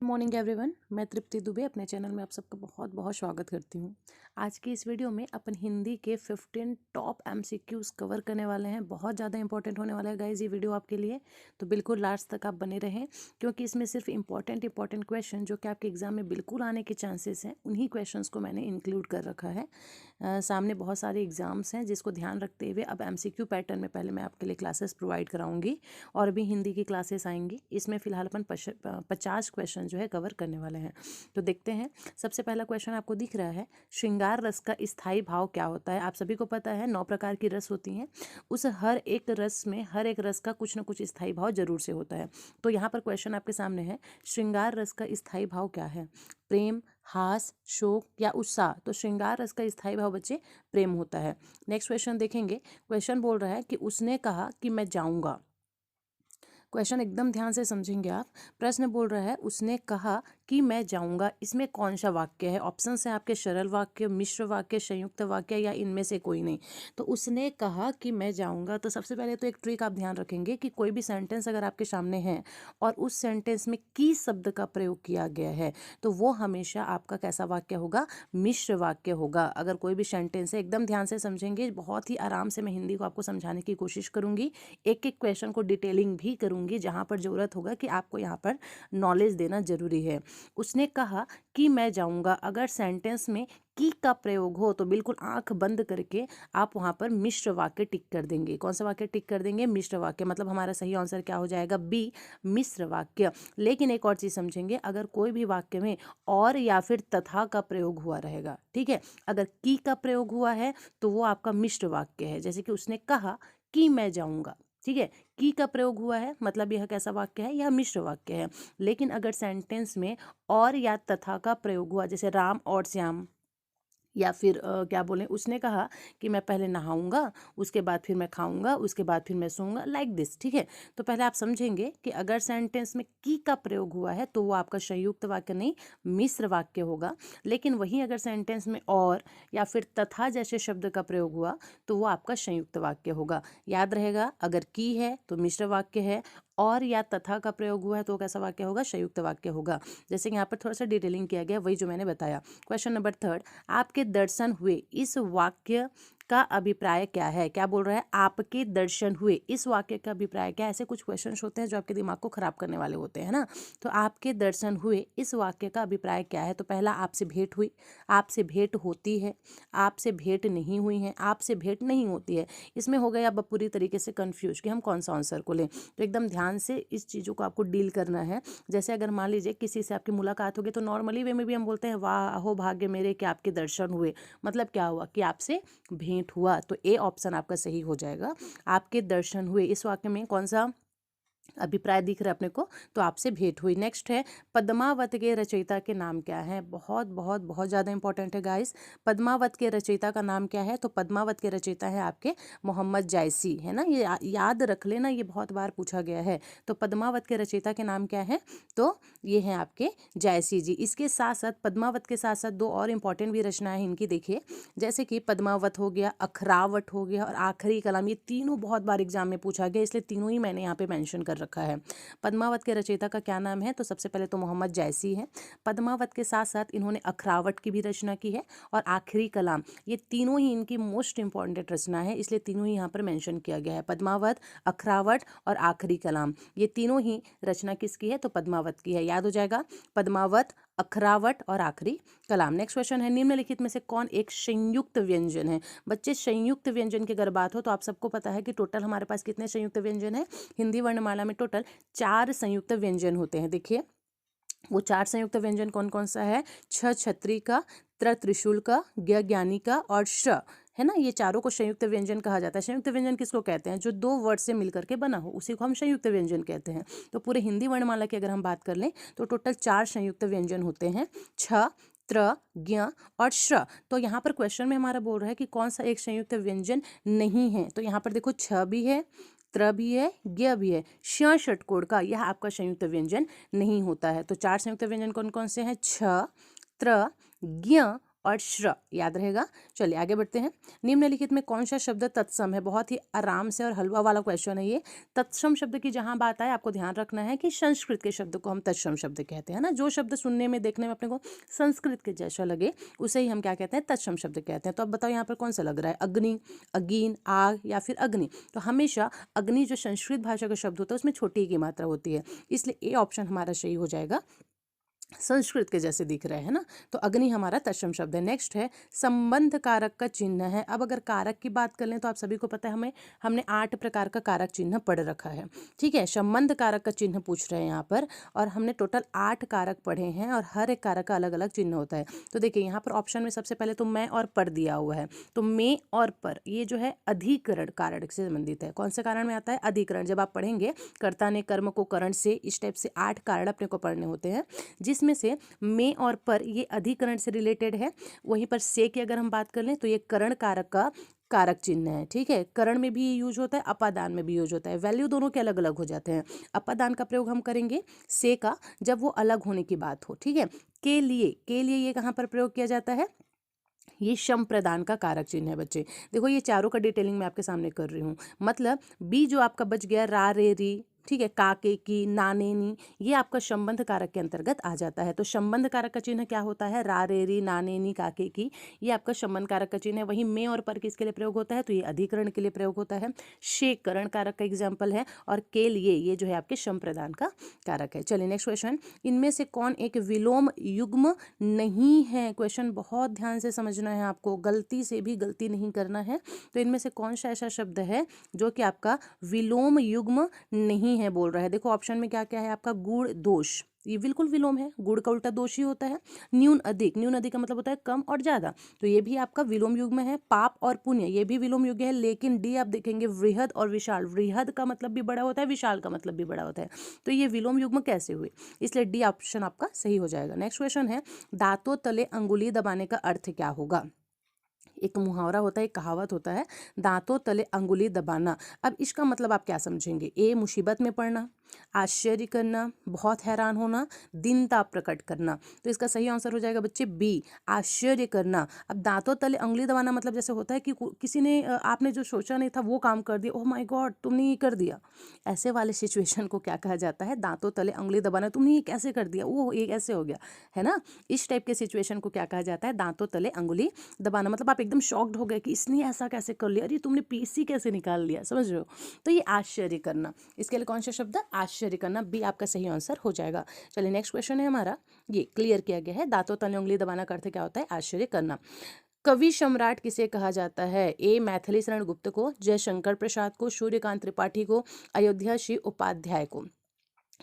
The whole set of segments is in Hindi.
मॉर्निंग एवरीवन, मैं तृप्ति दुबे अपने चैनल में आप सबका बहुत बहुत स्वागत करती हूँ। आज की इस वीडियो में अपन हिंदी के 15 टॉप एमसीक्यूज कवर करने वाले हैं। बहुत ज़्यादा इंपॉर्टेंट होने वाला है गाइज ये वीडियो आपके लिए, तो बिल्कुल लास्ट तक आप बने रहें, क्योंकि इसमें सिर्फ इंपॉर्टेंट क्वेश्चन जो कि आपके एग्जाम में बिल्कुल आने के चांसेस हैं, उन्हीं क्वेश्चन को मैंने इंक्लूड कर रखा है। सामने बहुत सारे एग्जाम्स हैं जिसको ध्यान रखते हुए अब एमसीक्यू पैटर्न में पहले मैं आपके लिए क्लासेस प्रोवाइड कराऊंगी और भी हिंदी की क्लासेस आएंगी। इसमें फिलहाल अपन 50 क्वेश्चन जो है कवर करने वाले हैं। तो देखते हैं। सबसे पहला क्वेश्चन आपको दिख रहा है, श्रृंगार रस का स्थायी भाव क्या होता है। आप सभी को पता है 9 प्रकार की रस होती हैं, उस हर एक रस में हर एक रस का कुछ ना कुछ स्थायी भाव जरूर से होता है। तो यहाँ पर क्वेश्चन आपके सामने है, श्रृंगार रस का स्थायी भाव क्या है, प्रेम, हास, शोक या उत्साह। तो श्रृंगार रस का स्थायी भाव बच्चे प्रेम होता है। नेक्स्ट क्वेश्चन देखेंगे। क्वेश्चन बोल रहा है कि उसने कहा कि मैं जाऊंगा। क्वेश्चन एकदम ध्यान से समझेंगे आप। प्रश्न बोल रहा है उसने कहा कि मैं जाऊंगा, इसमें कौन सा वाक्य है। ऑप्शन है आपके, सरल वाक्य, मिश्र वाक्य, संयुक्त वाक्य या इनमें से कोई नहीं। तो उसने कहा कि मैं जाऊंगा, तो सबसे पहले तो एक ट्रिक आप ध्यान रखेंगे कि कोई भी सेंटेंस अगर आपके सामने है और उस सेंटेंस में की शब्द का प्रयोग किया गया है तो वो हमेशा आपका कैसा वाक्य होगा, मिश्र वाक्य होगा। अगर कोई भी सेंटेंस है, एकदम ध्यान से समझेंगे, बहुत ही आराम से मैं हिंदी को आपको समझाने की कोशिश करूंगी, एक एक क्वेश्चन को डिटेलिंग भी करूंगी जहां पर जरूरत होगा कि आपको यहाँ पर नॉलेज देना जरूरी है। उसने कहा कि मैं जाऊंगा, अगर सेंटेंस में की का प्रयोग हो तो बिल्कुल आंख बंद करके आप वहां पर मिश्र वाक्य टिक कर देंगे। कौन सा वाक्य टिक कर देंगे, मिश्र वाक्य। मतलब हमारा सही आंसर क्या हो जाएगा, बी, मिश्र वाक्य। लेकिन एक और चीज समझेंगे, अगर कोई भी वाक्य में और या फिर तथा का प्रयोग हुआ रहेगा, ठीक है, अगर की का प्रयोग हुआ है तो वो आपका मिश्र वाक्य है। जैसे कि उसने कहा कि मैं जाऊंगा, ठीक है, की का प्रयोग हुआ है, मतलब यह कैसा वाक्य है, यह मिश्र वाक्य है। लेकिन अगर सेंटेंस में और या तथा का प्रयोग हुआ, जैसे राम और श्याम, या फिर क्या बोलें, उसने कहा कि मैं पहले नहाऊंगा, उसके बाद फिर मैं खाऊंगा, उसके बाद फिर मैं सोऊंगा, लाइक दिस, ठीक है। तो पहले आप समझेंगे कि अगर सेंटेंस में की का प्रयोग हुआ है तो वो आपका संयुक्त वाक्य नहीं, मिश्र वाक्य होगा। लेकिन वहीं अगर सेंटेंस में और या फिर तथा जैसे शब्द का प्रयोग हुआ तो वो आपका संयुक्त वाक्य होगा। याद रहेगा, अगर की है तो मिश्र वाक्य है, और या तथा का प्रयोग हुआ है तो कैसा वाक्य होगा, संयुक्त वाक्य होगा। जैसे यहाँ पर थोड़ा सा डिटेलिंग किया गया, वही जो मैंने बताया। क्वेश्चन नंबर 3, आपके दर्शन हुए, इस वाक्य का अभिप्राय क्या है। क्या बोल रहा है, आपके दर्शन हुए, इस वाक्य का अभिप्राय क्या है। ऐसे कुछ क्वेश्चन होते हैं जो आपके दिमाग को खराब करने वाले होते हैं ना। तो आपके दर्शन हुए, इस वाक्य का अभिप्राय क्या है। तो पहला, आपसे भेंट हुई, आपसे भेंट होती है, आपसे भेंट नहीं हुई है, आपसे भेंट नहीं होती है। इसमें हो गए आप पूरी तरीके से कंफ्यूज कि हम कौन सा आंसर को लें। तो एकदम ध्यान से इस चीज़ों को आपको डील करना है। जैसे अगर मान लीजिए किसी से आपकी मुलाकात होगी तो नॉर्मली वे में भी हम बोलते हैं, वाह अहो भाग्य मेरे कि आपके दर्शन हुए। मतलब क्या हुआ, कि आपसे भेंट हुआ। तो ए ऑप्शन आपका सही हो जाएगा, आपके दर्शन हुए। इस वाक्य में कौन सा अभिप्राय दिख रहा है अपने को, तो आपसे भेंट हुई। नेक्स्ट है, पद्मावत के रचयिता के नाम क्या है। बहुत बहुत बहुत ज़्यादा इंपॉर्टेंट है गाइस। पद्मावत के रचयिता का नाम क्या है। तो पद्मावत के रचयिता है आपके मोहम्मद जायसी, है ना, ये याद रख लेना, ये बहुत बार पूछा गया है। तो पद्मावत के रचयिता के नाम क्या है, तो ये हैं आपके जायसी जी। इसके साथ साथ, पद्मावत के साथ साथ 2 और इंपॉर्टेंट भी रचनाएं इनकी देखिए, जैसे कि पद्मावत हो गया, अखरावट हो गया और आखिरी कलाम। ये तीनों बहुत बार एग्जाम में पूछा गया, इसलिए तीनों ही मैंने यहाँ पे मेंशन कर रखा है। पद्मावत के रचयिता का क्या नाम है, तो सबसे पहले तो मोहम्मद जायसी है। पद्मावत के साथ साथ इन्होंने अखरावट की भी रचना की है और आखिरी कलाम। ये तीनों ही इनकी मोस्ट इंपॉर्टेंट रचना है, इसलिए तीनों ही यहाँ पर मेंशन किया गया है। पद्मावत, अखरावट और आखिरी कलाम, ये तीनों ही रचना किसकी है, तो पद्मावत की है। याद हो जाएगा, पद्मावत, अखरावट और आखिरी कलाम। नेक्स्ट क्वेश्चन है, निम्नलिखित में से कौन एक संयुक्त व्यंजन है। बच्चे, संयुक्त व्यंजन की अगर बात हो तो आप सबको पता है कि टोटल हमारे पास कितने संयुक्त व्यंजन है। हिंदी वर्णमाला में टोटल 4 संयुक्त व्यंजन होते हैं। देखिए, वो 4 संयुक्त व्यंजन कौन कौन सा है, छ छत्री का, त्र त्रिशूल का, ज्ञ ज्ञानी का और श, है ना। ये चारों को संयुक्त व्यंजन कहा जाता है। संयुक्त व्यंजन किसको कहते हैं, जो 2 वर्ड से मिलकर के बना हो, उसी को हम संयुक्त व्यंजन कहते हैं। तो पूरे हिंदी वर्णमाला की अगर हम बात कर लें तो टोटल 4 संयुक्त व्यंजन होते हैं, छ, त्र, ज्ञ और श। तो यहाँ पर क्वेश्चन में हमारा बोल रहा है कि कौन सा एक संयुक्त व्यंजन नहीं है। तो यहाँ पर देखो, छ भी है, त्र भी है, ज्ञ भी है, श षटकोण का यह आपका संयुक्त व्यंजन नहीं होता है। तो 4 संयुक्त व्यंजन कौन कौन से हैं, छ, त्र, ज्ञ और श्र, याद रहेगा। चलिए आगे बढ़ते हैं। निम्नलिखित में कौन सा शब्द तत्सम है? बहुत ही आराम से और हलवा वाला क्वेश्चन है ये। तत्सम शब्द की जहां बात आए आपको ध्यान रखना है कि संस्कृत के शब्द को हम तत्सम शब्द कहते हैं ना। जो शब्द सुनने में देखने में अपने को संस्कृत के जैसा लगे उसे ही हम क्या कहते हैं? तत्सम शब्द कहते हैं। तो अब बताओ यहाँ पर कौन सा लग रहा है? अग्नि, अगीन, आग या फिर अग्नि? तो हमेशा अग्नि जो संस्कृत भाषा का शब्द होता है उसमें छोटी की मात्रा होती है, इसलिए ए ऑप्शन हमारा सही हो जाएगा। संस्कृत के जैसे दिख रहे हैं ना, तो अग्नि हमारा तत्सम शब्द है। नेक्स्ट है संबंध कारक का चिन्ह है। अब अगर कारक की बात कर लें तो आप सभी को पता है हमने 8 प्रकार का कारक चिन्ह पढ़ रखा है, ठीक है। संबंध कारक का चिन्ह पूछ रहे हैं यहाँ पर, और हमने टोटल 8 कारक पढ़े हैं और हर एक कारक का अलग अलग चिन्ह होता है। तो देखिए यहाँ पर ऑप्शन में सबसे पहले तो मैं और पर दिया हुआ है, तो मैं और पर ये जो है अधिकरण कारक से संबंधित है। कौन से कारण में आता है? अधिकरण। जब आप पढ़ेंगे कर्ता ने कर्म को करण से, इस टाइप से 8 कारण अपने को पढ़ने होते हैं, जिसमें से में और पर ये अधिकरण से रिलेटेड है। वहीं पर से की अगर हम बात कर लें तो ये करण कारक का कारक चिन्ह है, ठीक है। करण में भी यूज होता है, अपादान में भी यूज होता है। वैल्यू दोनों के अलग अलग हो जाते हैं। अपादान का प्रयोग हम करेंगे से का जब वो अलग होने की बात हो, ठीक है। के लिए ये कहाँ पर प्रयोग किया जाता है? ये शम प्रदान का कारक चिन्ह है बच्चे। देखो ये चारों का डिटेलिंग मैं आपके सामने कर रही हूँ। मतलब बी जो आपका बच गया रा रे री, ठीक है, काके की, नाने नी, ये आपका संबंध कारक के अंतर्गत आ जाता है। तो संबंध कारक का चिन्ह क्या होता है? रा रे री, नाने नी, काके की, ये आपका संबंध कारक का चिन्ह है। वहीं में और पर किसके लिए प्रयोग होता है? तो ये अधिकरण के लिए प्रयोग होता है। शे करण कारक का एग्जाम्पल है, और के लिए ये जो है आपके शम प्रदान का कारक है। चलिए नेक्स्ट क्वेश्चन। इनमें से कौन एक विलोम युग्म नहीं है? क्वेश्चन बहुत ध्यान से समझना है आपको, गलती से भी गलती नहीं करना है। तो इनमें से कौन सा ऐसा शब्द है जो कि आपका विलोम युग्म नहीं है बोल रहा है? देखो ऑप्शन में क्या क्या है आपका? गुण, दोष, ये बिल्कुल विलोम है। गुण का उल्टा दोष ही होता है। न्यून अधिक, न्यून अधिक का मतलब होता है कम और ज्यादा, तो ये भी आपका विलोम युग्म है। पाप और पुण्य, ये भी विलोम युग्म है। लेकिन डी आप देखेंगे वृहद और विशाल, वृहद का मतलब भी बड़ा होता है, विशाल का मतलब भी बड़ा होता है। तो ये विलोम युग्म कैसे हुए? इसलिए डी ऑप्शन आपका सही हो जाएगा। नेक्स्ट क्वेश्चन है दांतों तले अंगुली दबाने का अर्थ क्या होगा? एक मुहावरा होता है, एक कहावत होता है, दांतों तले अंगुली दबाना। अब इसका मतलब आप क्या समझेंगे? ए मुसीबत में पड़ना, आश्चर्य करना, बहुत हैरान होना, दीनता प्रकट करना। तो इसका सही आंसर हो जाएगा बच्चे बी, आश्चर्य करना। अब दांतों तले अंगुली दबाना मतलब जैसे होता है कि किसी ने आपने जो सोचा नहीं था वो काम कर दिया, ओह माय गॉड तुमने ये कर दिया, ऐसे वाले सिचुएशन को क्या कहा जाता है? दांतों तले अंगुली दबाना। तुमने ये कैसे कर दिया, वो ये कैसे हो गया, है ना। इस टाइप के सिचुएशन को क्या कहा जाता है? दांतों तले अंगुली दबाना। मतलब आप एकदम शॉक्ड हो गए कि इसने ऐसा कैसे कर लिया, अरे तुमने पीसी कैसे निकाल लिया, समझ रहे हो। तो ये आश्चर्य करना, इसके लिए कौन सा शब्द? आश्चर्य करना, बी आपका सही आंसर हो जाएगा। चलिए नेक्स्ट क्वेश्चन है हमारा, ये क्लियर किया गया है। दांतों तले उंगली दबाना का अर्थ क्या होता है? आश्चर्य करना। कवि सम्राट किसे कहा जाता है? ए मैथिली शरण गुप्त को, जयशंकर प्रसाद को, सूर्यकांत त्रिपाठी को, अयोध्या श्री उपाध्याय को,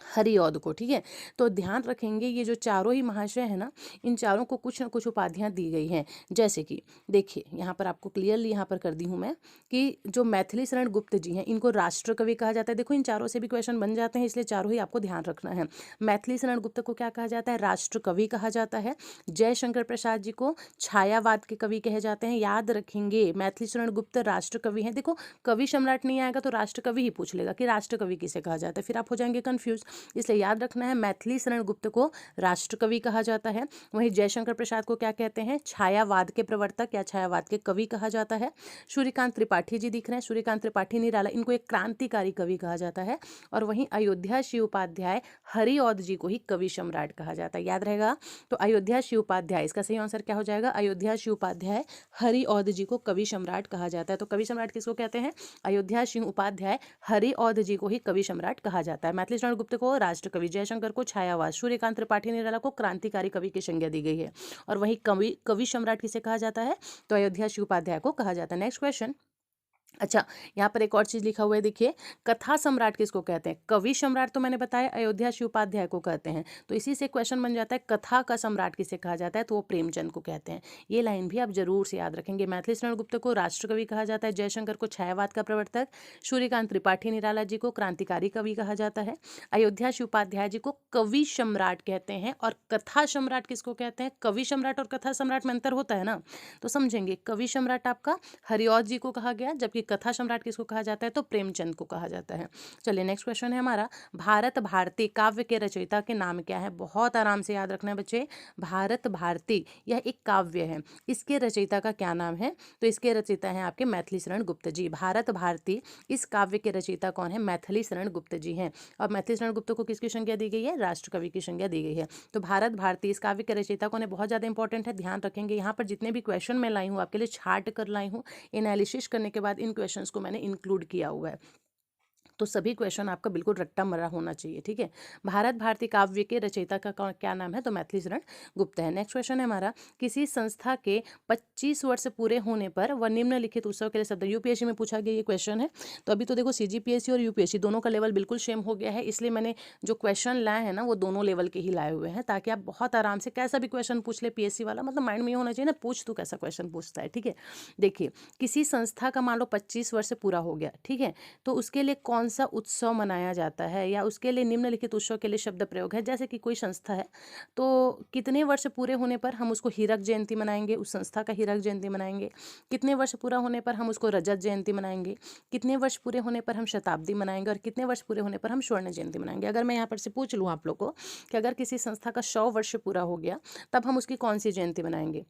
हरिऔध को, ठीक है। तो ध्यान रखेंगे ये जो चारों ही महाशय है ना, इन चारों को कुछ ना कुछ उपाधियां दी गई हैं। जैसे कि देखिए यहाँ पर आपको क्लियरली यहाँ पर कर दी हूँ मैं कि जो मैथिली शरण गुप्त जी हैं इनको राष्ट्र कवि कहा जाता है। देखो इन चारों से भी क्वेश्चन बन जाते हैं, इसलिए चारों ही आपको ध्यान रखना है। मैथिली शरण गुप्त को क्या कहा जाता है? राष्ट्र कवि कहा जाता है। जयशंकर प्रसाद जी को छायावाद के कवि कहे जाते हैं। याद रखेंगे मैथिली शरण गुप्त राष्ट्र कवि हैं। देखो कवि सम्राट नहीं आएगा तो राष्ट्र कवि ही पूछ लेगा कि राष्ट्र कवि किसे कहा जाता है, फिर आप हो जाएंगे कंफ्यूज। इसलिए याद रखना है मैथिली शरण गुप्त को राष्ट्र कवि कहा जाता है। वहीं जयशंकर प्रसाद को क्या कहते हैं? छायावाद के प्रवर्तक या छायावाद के कवि कहा जाता है। सूर्यकांत त्रिपाठी जी दिख रहे हैं, सूर्यकांत त्रिपाठी निराला, इनको एक क्रांतिकारी कवि कहा जाता है। और वहीं अयोध्या श्री उपाध्याय हरिऔध जी को ही कवि सम्राट कहा जाता है। याद रहेगा। तो अयोध्या श्री उपाध्याय, इसका सही आंसर क्या हो जाएगा? अयोध्या श्री उपाध्याय हरिऔध जी को कवि सम्राट कहा जाता है। तो कवि सम्राट किसको कहते हैं? अयोध्या श्री उपाध्याय हरिऔध जी को ही कवि सम्राट कहा जाता है। मैथिली शरण गुप्त को राष्ट्र कवि, जयशंकर को छायावाद, सूर्यकांत त्रिपाठी निराला को क्रांतिकारी कवि की संज्ञा दी गई है। और वही कवि सम्राट किसे कहा जाता है? तो अयोध्या श्री उपाध्याय को कहा जाता है। Next question. अच्छा यहाँ पर एक और चीज लिखा हुआ है, देखिए कथा सम्राट किसको कहते हैं? कवि सम्राट तो मैंने बताया अयोध्या श्री उपाध्याय को कहते हैं, तो इसी से क्वेश्चन बन जाता है कथा का सम्राट किसे कहा जाता है? तो वो प्रेमचंद को कहते हैं। ये लाइन भी आप जरूर से याद रखेंगे। मैथिली शरण गुप्त को राष्ट्र कवि कहा जाता है, जयशंकर को छायावाद का प्रवर्तक, सूर्यकांत त्रिपाठी निराला जी को क्रांतिकारी कवि कहा जाता है, अयोध्या श्री उपाध्याय जी को कवि सम्राट कहते हैं, और कथा सम्राट किसको कहते हैं? कवि सम्राट और कथा सम्राट में अंतर होता है ना, तो समझेंगे। कवि सम्राट आपका हरिऔध जी को कहा गया, जबकि जबकि कथा सम्राट किसको कहा जाता है, तो प्रेमचंद को कहा जाता है। चलिए नेक्स्ट क्वेश्चन है हमारा, भारत भारती काव्य के रचयिता के नाम क्या है। बहुत आराम से याद रखना है बच्चे, भारत भारती यह एक काव्य है, इसके रचयिता का क्या नाम है, तो इसके रचयिता हैं आपके मैथिली शरण गुप्त जी। भारत भारती इस काव्य के रचयिता कौन है, मैथिली शरण गुप्त जी हैं। और मैथिली शरण गुप्त को किसकी संज्ञा दी गई है, राष्ट्रकवि की संज्ञा दी गई है। तो भारत भारती इस काव्य के रचयिता कौन है, बहुत ज्यादा इंपॉर्टेंट है, ध्यान रखेंगे। यहाँ पर जितने भी क्वेश्चन मैं लाई हूँ आपके लिए छाट कर लाई हूँ, एनालिसिस करने के बाद इन क्वेश्चंस को मैंने इंक्लूड किया हुआ है, तो सभी क्वेश्चन आपका बिल्कुल रट्टा मरा होना चाहिए, ठीक है। भारत भारती काव्य के रचयिता का क्या नाम है, तो मैथिली शरण गुप्त है। नेक्स्ट क्वेश्चन है हमारा, किसी संस्था के 25 वर्ष पूरे होने पर वह निम्नलिखित उत्सव के लिए शब्द, यूपीएससी में पूछा गया ये क्वेश्चन है। तो अभी तो देखो सीजीपीएससी और यूपीएससी दोनों का लेवल बिल्कुल सेम हो गया है, इसलिए मैंने जो क्वेश्चन लाए हैं ना वो दोनों लेवल के ही लाए हुए हैं, ताकि आप बहुत आराम से कैसा भी क्वेश्चन पूछ ले पीएससी वाला, मतलब माइंड में ये होना चाहिए ना, पूछ तू कैसा क्वेश्चन पूछता है, ठीक है। देखिए, किसी संस्था का मान लो 25 वर्ष पूरा हो गया, ठीक है, तो उसके लिए कौन सा उत्सव मनाया जाता है, या उसके लिए निम्नलिखित उत्सव के लिए शब्द प्रयोग है। जैसे कि कोई संस्था है, तो कितने वर्ष पूरे होने पर हम उसको हीरक जयंती मनाएंगे, उस संस्था का हीरक जयंती मनाएंगे। कितने वर्ष पूरा होने पर हम उसको रजत जयंती मनाएंगे। कितने वर्ष पूरे होने पर हम शताब्दी मनाएंगे, और कितने वर्ष पूरे होने पर हम स्वर्ण जयंती मनाएंगे। अगर मैं यहाँ पर से पूछ लूँ आप लोग को कि अगर किसी संस्था का 100 वर्ष पूरा हो गया तब हम उसकी कौन सी जयंती मनाएंगे,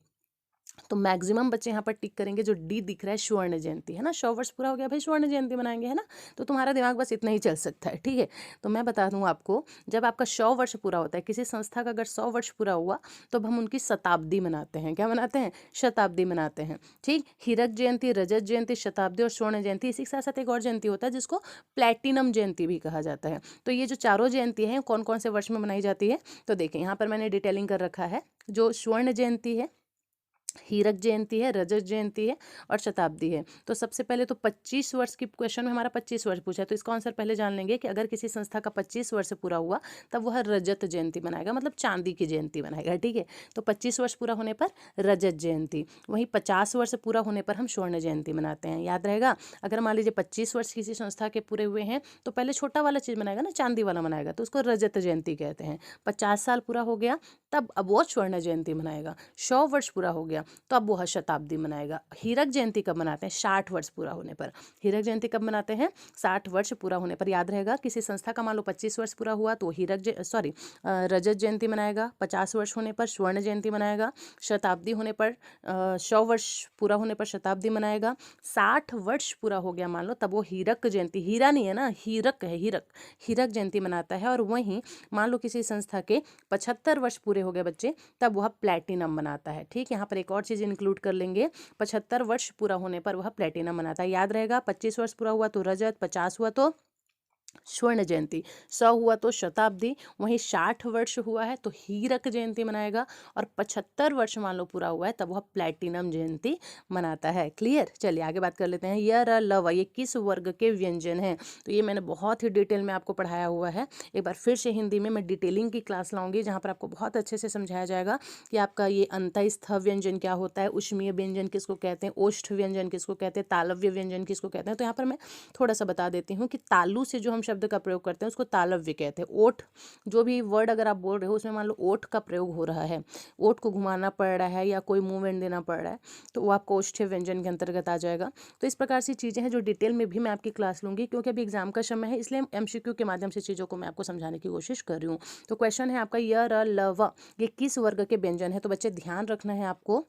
तो मैक्सिमम बच्चे यहाँ पर टिक करेंगे, जो डी दिख रहा है स्वर्ण जयंती, है ना। 100 वर्ष पूरा हो गया भाई, स्वर्ण जयंती मनाएंगे, है ना। तो तुम्हारा दिमाग बस इतना ही चल सकता है, ठीक है। तो मैं बता दूं आपको, जब आपका 100 वर्ष पूरा होता है किसी संस्था का, अगर 100 वर्ष पूरा हुआ तो हम उनकी शताब्दी मनाते हैं। क्या मनाते हैं, शताब्दी मनाते हैं, ठीक। हीरक जयंती, रजत जयंती, शताब्दी और स्वर्ण जयंती, इसी के साथ साथ एक और जयंती होता है जिसको प्लैटिनम जयंती भी कहा जाता है। तो ये जो चारों जयंती हैं कौन कौन से वर्ष में मनाई जाती है, तो देखिए यहाँ पर मैंने डिटेलिंग कर रखा है। जो स्वर्ण जयंती है, हीरक जयंती है, रजत जयंती है और शताब्दी है। तो सबसे पहले तो 25 वर्ष की, क्वेश्चन में हमारा 25 वर्ष पूछा है, तो इसका आंसर पहले जान लेंगे कि अगर किसी संस्था का 25 वर्ष पूरा हुआ तब वह रजत जयंती मनाएगा, मतलब चांदी की जयंती मनाएगा, ठीक है। तो 25 वर्ष पूरा होने पर रजत जयंती, वहीं 50 वर्ष पूरा होने पर हम स्वर्ण जयंती मनाते हैं, याद रहेगा। अगर मान लीजिए 25 वर्ष किसी संस्था के पूरे हुए हैं तो पहले छोटा वाला चीज़ मनाएगा ना, चांदी वाला मनाएगा, तो उसको रजत जयंती कहते हैं। 50 साल पूरा हो गया तब अब वो स्वर्ण जयंती मनाएगा। 100 वर्ष पूरा हो गया तो अब वह शताब्दी मनाएगा। हीरक जयंती कब मनाते हैं, 60 वर्ष पूरा होने पर। हीरक जयंती कब मनाते हैं, 60 वर्ष पूरा होने पर। याद रहेगा, किसी संस्था का मान लो 25 वर्ष पूरा हुआ तो रजत जयंती मनाएगा, 50 वर्ष होने पर स्वर्ण जयंती मनाएगा, शताब्दी होने पर 100 वर्ष पूरा होने पर शताब्दी मनाएगा, 60 वर्ष पूरा हो गया मान लो तब वो हीरक जयंती, हीरा नहीं है ना, हीरक है, हीरक जयंती मनाता है। और वहीं मान लो किसी संस्था के 75 वर्ष पूरे हो गए बच्चे, तब वह प्लैटिनम मनाता है, ठीक। यहाँ पर एक और चीज़ इंक्लूड कर लेंगे, 75 वर्ष पूरा होने पर वह प्लैटिनम मनाता है। याद रहेगा, 25 वर्ष पूरा हुआ तो रजत, 50 हुआ तो स्वर्ण जयंती, 100 हुआ तो शताब्दी, वहीं 60 वर्ष हुआ है तो हीरक जयंती मनाएगा, और 75 वर्ष मान लो पूरा हुआ है तब वह प्लैटिनम जयंती मनाता है। क्लियर। चलिए आगे बात कर लेते हैं। य र ल व ये किस वर्ग के व्यंजन हैं, तो ये मैंने बहुत ही डिटेल में आपको पढ़ाया हुआ है। एक बार फिर से हिंदी में मैं डिटेलिंग की क्लास लाऊंगी जहाँ पर आपको बहुत अच्छे से समझाया जाएगा कि आपका ये अंतःस्थ व्यंजन क्या होता है, उष्मीय व्यंजन किसको कहते हैं, ओष्ठ व्यंजन किसको कहते हैं, तालव्य व्यंजन किसको कहते हैं। तो यहाँ पर मैं थोड़ा सा बता देती हूँ कि तालु से जो हम शब्द का प्रयोग करते हैं उसको तालव्य कहते हैं। ओठ, जो भी वर्ड अगर आप बोल रहे हो उसमें मान लो ओठ का प्रयोग हो रहा है, ओठ को घुमाना पड़ रहा है या कोई मूवमेंट देना पड़ रहा है, तो वो आपको ओष्ठ्य व्यंजन के अंतर्गत आ जाएगा। तो इस प्रकार से चीज़ें हैं जो डिटेल में भी मैं आपकी क्लास लूंगी, क्योंकि अभी एग्जाम का समय है, इसलिए एमसीक्यू के माध्यम से चीज़ों को मैं आपको समझाने की कोशिश कर रही हूँ। तो क्वेश्चन है आपका य र ल व ये किस वर्ग के व्यंजन है, तो बच्चे ध्यान रखना है आपको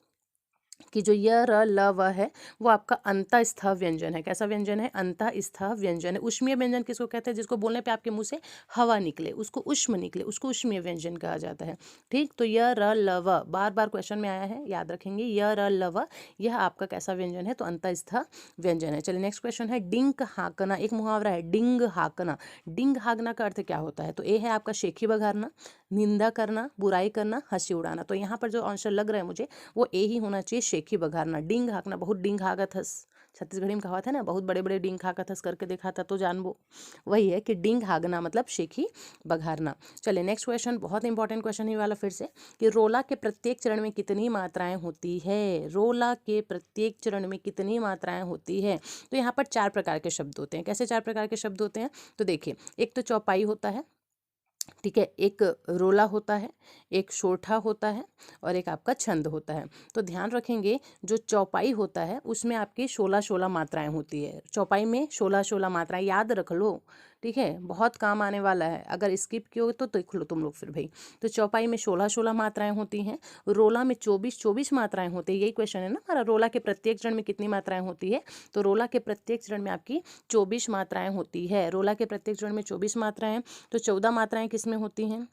कि जो य र ल व है वो आपका अंतःस्थ व्यंजन है। कैसा व्यंजन है, अंतःस्थ व्यंजन है। उष्मीय व्यंजन किसको कहते हैं, जिसको बोलने पे आपके मुंह से हवा निकले, उसको उष्म निकले, उसको उष्मीय व्यंजन कहा जाता है, ठीक। तो य र ल व बार बार क्वेश्चन में आया है, याद रखेंगे। य र ल व यह आपका कैसा व्यंजन है, तो अंतःस्थ व्यंजन है। चलिए नेक्स्ट क्वेश्चन है, डिंक हाँकना, एक मुहावरा है डिंग हाँकना। डिंग हाँकना का अर्थ क्या होता है, तो ए है आपका शेखी बघारना, निंदा करना, बुराई करना, हंसी उड़ाना। तो यहाँ पर जो आंसर लग रहा है मुझे वो ए ही होना चाहिए, शेखी बघारना। डिंग हाँकना, बहुत डिंग हाँकत हस, छत्तीसगढ़ी में कहावत है ना, बहुत बड़े बड़े डिंग हाँकत हस करके देखा था तो जानबो, वही है कि डिंग हाँकना मतलब शेखी बघारना। चलिए नेक्स्ट क्वेश्चन, बहुत इंपॉर्टेंट क्वेश्चन ही वाला फिर से, कि रोला के प्रत्येक चरण में कितनी मात्राएं होती है, रोला के प्रत्येक चरण में कितनी मात्राएं होती है। तो यहाँ पर 4 प्रकार के शब्द होते हैं। कैसे 4 प्रकार के शब्द होते हैं, तो देखिए, एक तो चौपाई होता है, ठीक है, एक रोला होता है, एक सोठा होता है और एक आपका छंद होता है। तो ध्यान रखेंगे जो चौपाई होता है उसमें आपकी 16-16 मात्राएं होती है। चौपाई में 16-16 मात्राएं याद रख लो, ठीक है, बहुत काम आने वाला है। अगर स्किप किए हो तो देख लो तुम लोग फिर भाई। तो चौपाई में 16-16 मात्राएं होती हैं, रोला में 24-24 मात्राएं होती है। यही क्वेश्चन है ना हमारा, रोला के प्रत्येक चरण में कितनी मात्राएं होती है? तो रोला के प्रत्येक चरण में आपकी 24 मात्राएं होती है। रोला के प्रत्येक चरण में 24 मात्राएं, तो 14 मात्राएं किस में होती हैं?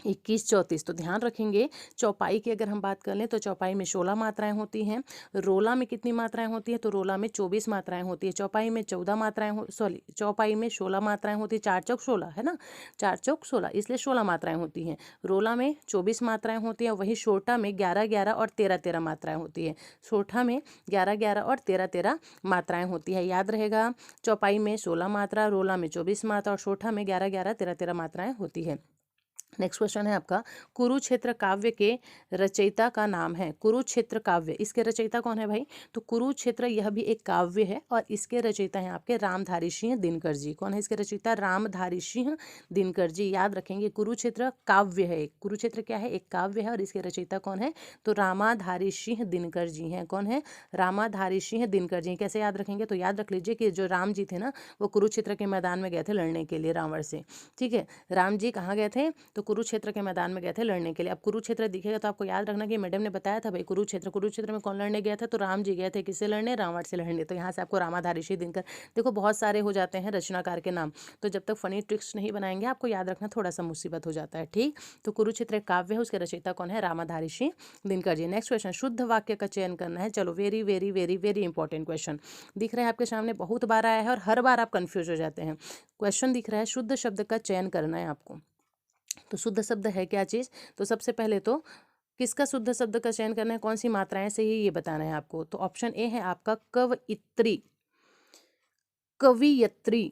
21-34। तो ध्यान रखेंगे चौपाई की अगर हम बात कर लें तो चौपाई में 16 मात्राएं होती हैं। रोला में कितनी मात्राएं होती हैं? तो रोला में 24 मात्राएं होती है। चौपाई में 14 मात्राएं चौपाई में 16 मात्राएं होती है। 4 चौक 16 है ना, 4 चौक 16, इसलिए 16 मात्राएं होती हैं। रोला में 24 मात्राएं होती हैं। वहीं सोठा में 11-11 और 13-13 मात्राएं होती है। सोठा में 11-11 और 13-13 मात्राएं होती है, याद रहेगा। चौपाई में 16 मात्रा, रोला में 24 मात्रा और सोठा में 11-11 13-13 मात्राएं होती है। नेक्स्ट क्वेश्चन है आपका, कुरुक्षेत्र काव्य के रचयिता का नाम है। कुरुक्षेत्र काव्य, इसके रचयिता कौन है भाई? तो कुरुक्षेत्र यह भी एक काव्य है और इसके रचयिता हैं आपके रामधारी सिंह दिनकर जी। कौन है इसके रचयिता? रामधारी सिंह दिनकर जी। याद रखेंगे कुरुक्षेत्र काव्य है। कुरुक्षेत्र क्या है? एक काव्य है और इसके रचयिता कौन है? तो रामाधारी सिंह दिनकर जी हैं। कौन है? रामाधारी सिंह दिनकर जी। कैसे याद रखेंगे? तो याद रख लीजिए कि जो राम जी थे ना, वो कुरुक्षेत्र के मैदान में गए थे लड़ने के लिए रावण से। ठीक है, राम जी कहाँ गए थे? तो कुरुक्षेत्र के मैदान में गए थे लड़ने के लिए। अब कुरुक्षेत्र दिखेगा तो आपको याद रखना कि मैडम ने बताया था भाई कुरुक्षेत्र में कौन लड़ने गया था? तो राम जी गए थे किससे लड़ने? रावण से लड़ने। तो यहाँ से आपको रामाधारी सिंह दिनकर, देखो बहुत सारे हो जाते हैं रचनाकार के नाम, तो जब तक फनी ट्रिक्स नहीं बनाएंगे आपको याद रखना थोड़ा सा मुसीबत हो जाता है। ठीक, तो कुरुक्षेत्र एक काव्य है, उसके रचयिता कौन है? रामाधारी सिंह दिनकर जी। नेक्स्ट क्वेश्चन, शुद्ध वाक्य का चयन करना है। चलो, very very very very important question दिख रहा है आपके सामने, बहुत बार आया है और हर बार आप कंफ्यूज हो जाते हैं। क्वेश्चन दिख रहा है, शुद्ध शब्द का चयन करना है आपको। तो शुद्ध शब्द है क्या चीज़? तो सबसे पहले तो किसका शुद्ध शब्द का चयन करना है, कौन सी मात्राएं से ये बताना है आपको। तो ऑप्शन ए है आपका कवयित्री, कवियत्री,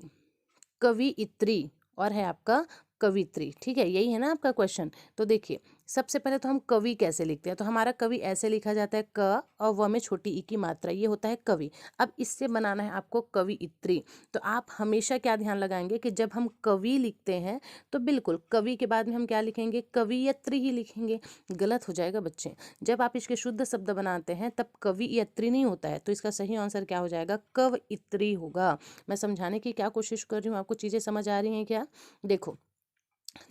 कवियित्री और है आपका कवित्री। ठीक है, यही है ना आपका क्वेश्चन। तो देखिए सबसे पहले तो हम कवि कैसे लिखते हैं, तो हमारा कवि ऐसे लिखा जाता है, क और व में छोटी ई की मात्रा, ये होता है कवि। अब इससे बनाना है आपको कवियित्री। तो आप हमेशा क्या ध्यान लगाएंगे कि जब हम कवि लिखते हैं तो बिल्कुल कवि के बाद में हम क्या लिखेंगे? कवियत्री ही लिखेंगे। गलत हो जाएगा बच्चे, जब आप इसके शुद्ध शब्द बनाते हैं तब कवियत्री नहीं होता है। तो इसका सही आंसर क्या हो जाएगा? कवयित्री होगा। मैं समझाने की क्या कोशिश कर रही हूँ, आपको चीज़ें समझ आ रही हैं क्या? देखो,